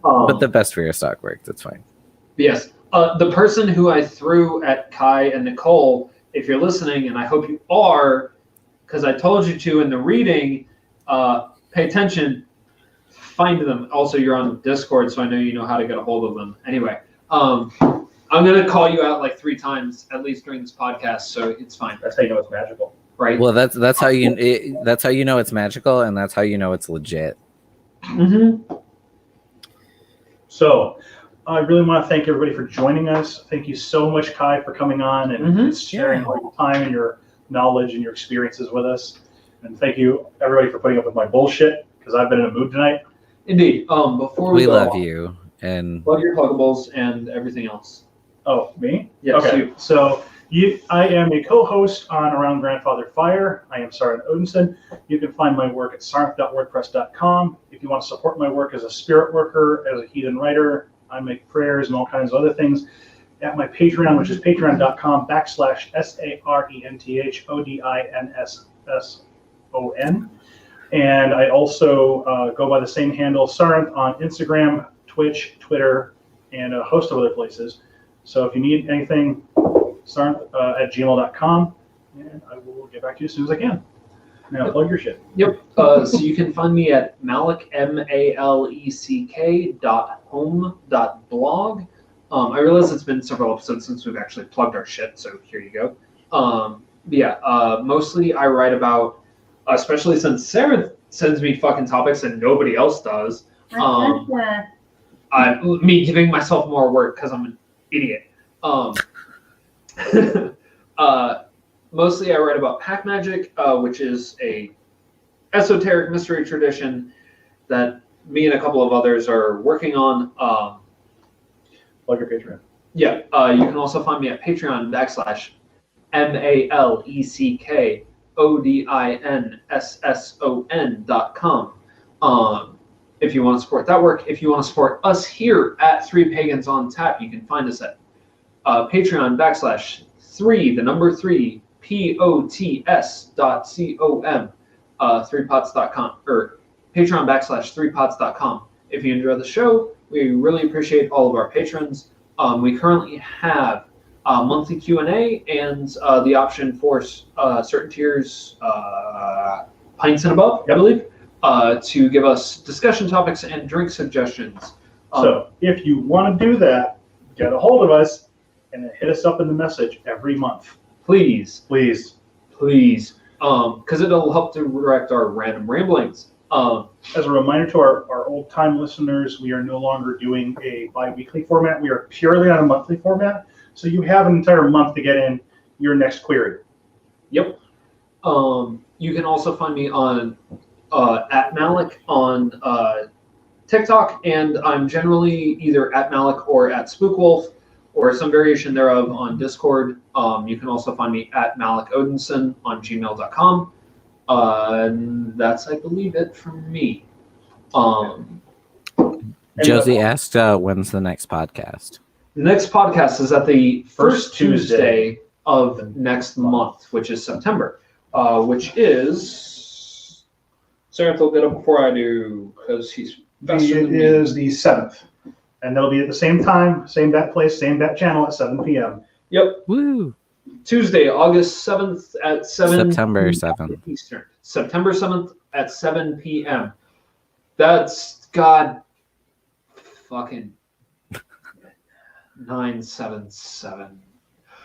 But the best Verastock worked. It's fine. Yes. The person who I threw at Kai and Nicole, if you're listening, and I hope you are, because I told you to in the reading, pay attention. Find them. Also, you're on Discord, so I know you know how to get a hold of them. Anyway, I'm gonna call you out like 3 times at least during this podcast, so it's fine. That's how you know it's magical, right? Well, that's how you know it's magical, and that's how you know it's legit. Mm-hmm. So, I really want to thank everybody for joining us. Thank you so much, Kai, for coming on and sharing all your time and your knowledge and your experiences with us. And thank you, everybody, for putting up with my bullshit because I've been in a mood tonight. Indeed. Before we go, love you and plug your pluggables and everything else. Oh, me? Yes. Okay. You. So I am a co-host on Around Grandfather Fire. I am Sarant Odinson. You can find my work at sarant.wordpress.com. If you want to support my work as a spirit worker, as a heathen writer, I make prayers and all kinds of other things at my Patreon, which is patreon.com/SARENTHODINSSON. And I also go by the same handle, Sarant, on Instagram, Twitch, Twitter, and a host of other places. So if you need anything, Sarant at gmail.com, and I will get back to you as soon as I can. Now, plug your shit. Yep. So you can find me at Maleck, MALECK.home.blog. I realize it's been several episodes since we've actually plugged our shit, so here you go. Mostly I write about, especially since Sarah sends me fucking topics and nobody else does. Me giving myself more work because I'm an idiot. Mostly I write about pack magic, which is a esoteric mystery tradition that me and a couple of others are working on. Plug your Patreon. Yeah, you can also find me at patreon.com. If you want to support that work, if you want to support us here at 3 Pagans on Tap, you can find us at patreon.com/3 POTS.com, 3pots.com, or patreon.com/3pots.com. If you enjoy the show, we really appreciate all of our patrons. We currently have monthly Q&A and the option for certain tiers, pints and above, I believe, to give us discussion topics and drink suggestions. So if you want to do that, get a hold of us and then hit us up in the message every month. Please. Please. Because it'll help to direct our random ramblings. As a reminder to our old-time listeners, we are no longer doing a bi-weekly format. We are purely on a monthly format. So you have an entire month to get in your next query. Yep. You can also find me on at Maleck on TikTok, and I'm generally either at Maleck or at Spookwolf, or some variation thereof on Discord. You can also find me at Maleck Odinson on gmail.com. And that's, I believe, it from me. Josie asked, when's the next podcast? The next podcast is at the first Tuesday of next month, which is September, which is... Sarah will get up before I do, because he's faster than me. It is the 7th. And that'll be at the same time, same bat place, same bat channel at 7 p.m. Yep. Woo! Tuesday, August 7th at 7 September 7th. Eastern. September 7th at 7 p.m. That's God fucking 977.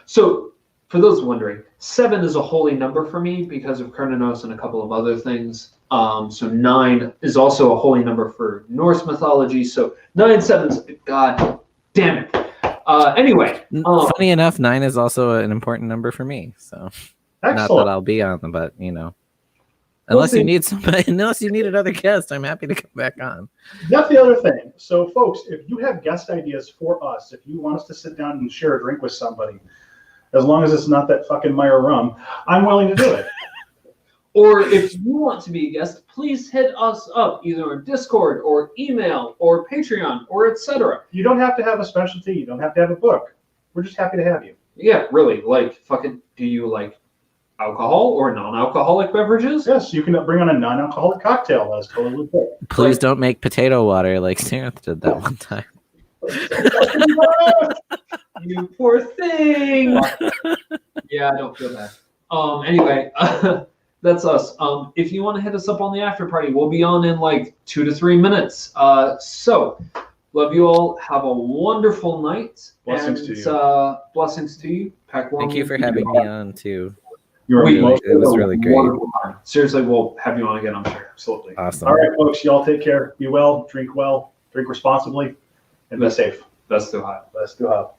So, for those wondering, 7 is a holy number for me because of Kronos and a couple of other things. So 9 is also a holy number for Norse mythology. So 9/7's God damn it. Anyway, funny enough, 9 is also an important number for me. So excellent. Not that I'll be on them, but you know. Unless you need somebody, unless you need another guest, I'm happy to come back on. That's the other thing. So, folks, if you have guest ideas for us, if you want us to sit down and share a drink with somebody, as long as it's not that fucking Meyer rum, I'm willing to do it. Or if you want to be a guest, please hit us up either on Discord or email or Patreon or etc. You don't have to have a specialty. You don't have to have a book. We're just happy to have you. Yeah, really. Like, fucking, do you like alcohol or non-alcoholic beverages? Yes, you can bring on a non-alcoholic cocktail. That's totally legit. Please don't make potato water like Sarah did that one time. You poor thing. Yeah, I don't feel bad. Anyway, that's us. If you want to hit us up on the after party, we'll be on in like 2 to 3 minutes. So, love you all. Have a wonderful night. Blessings to you. Blessings to you. Pack warm. Thank you for having me on too. It was really great. Seriously, we'll have you on again, I'm sure. Absolutely. Awesome. All right, folks, y'all take care. Be well, drink responsibly, and be safe. Best to have. Best to have.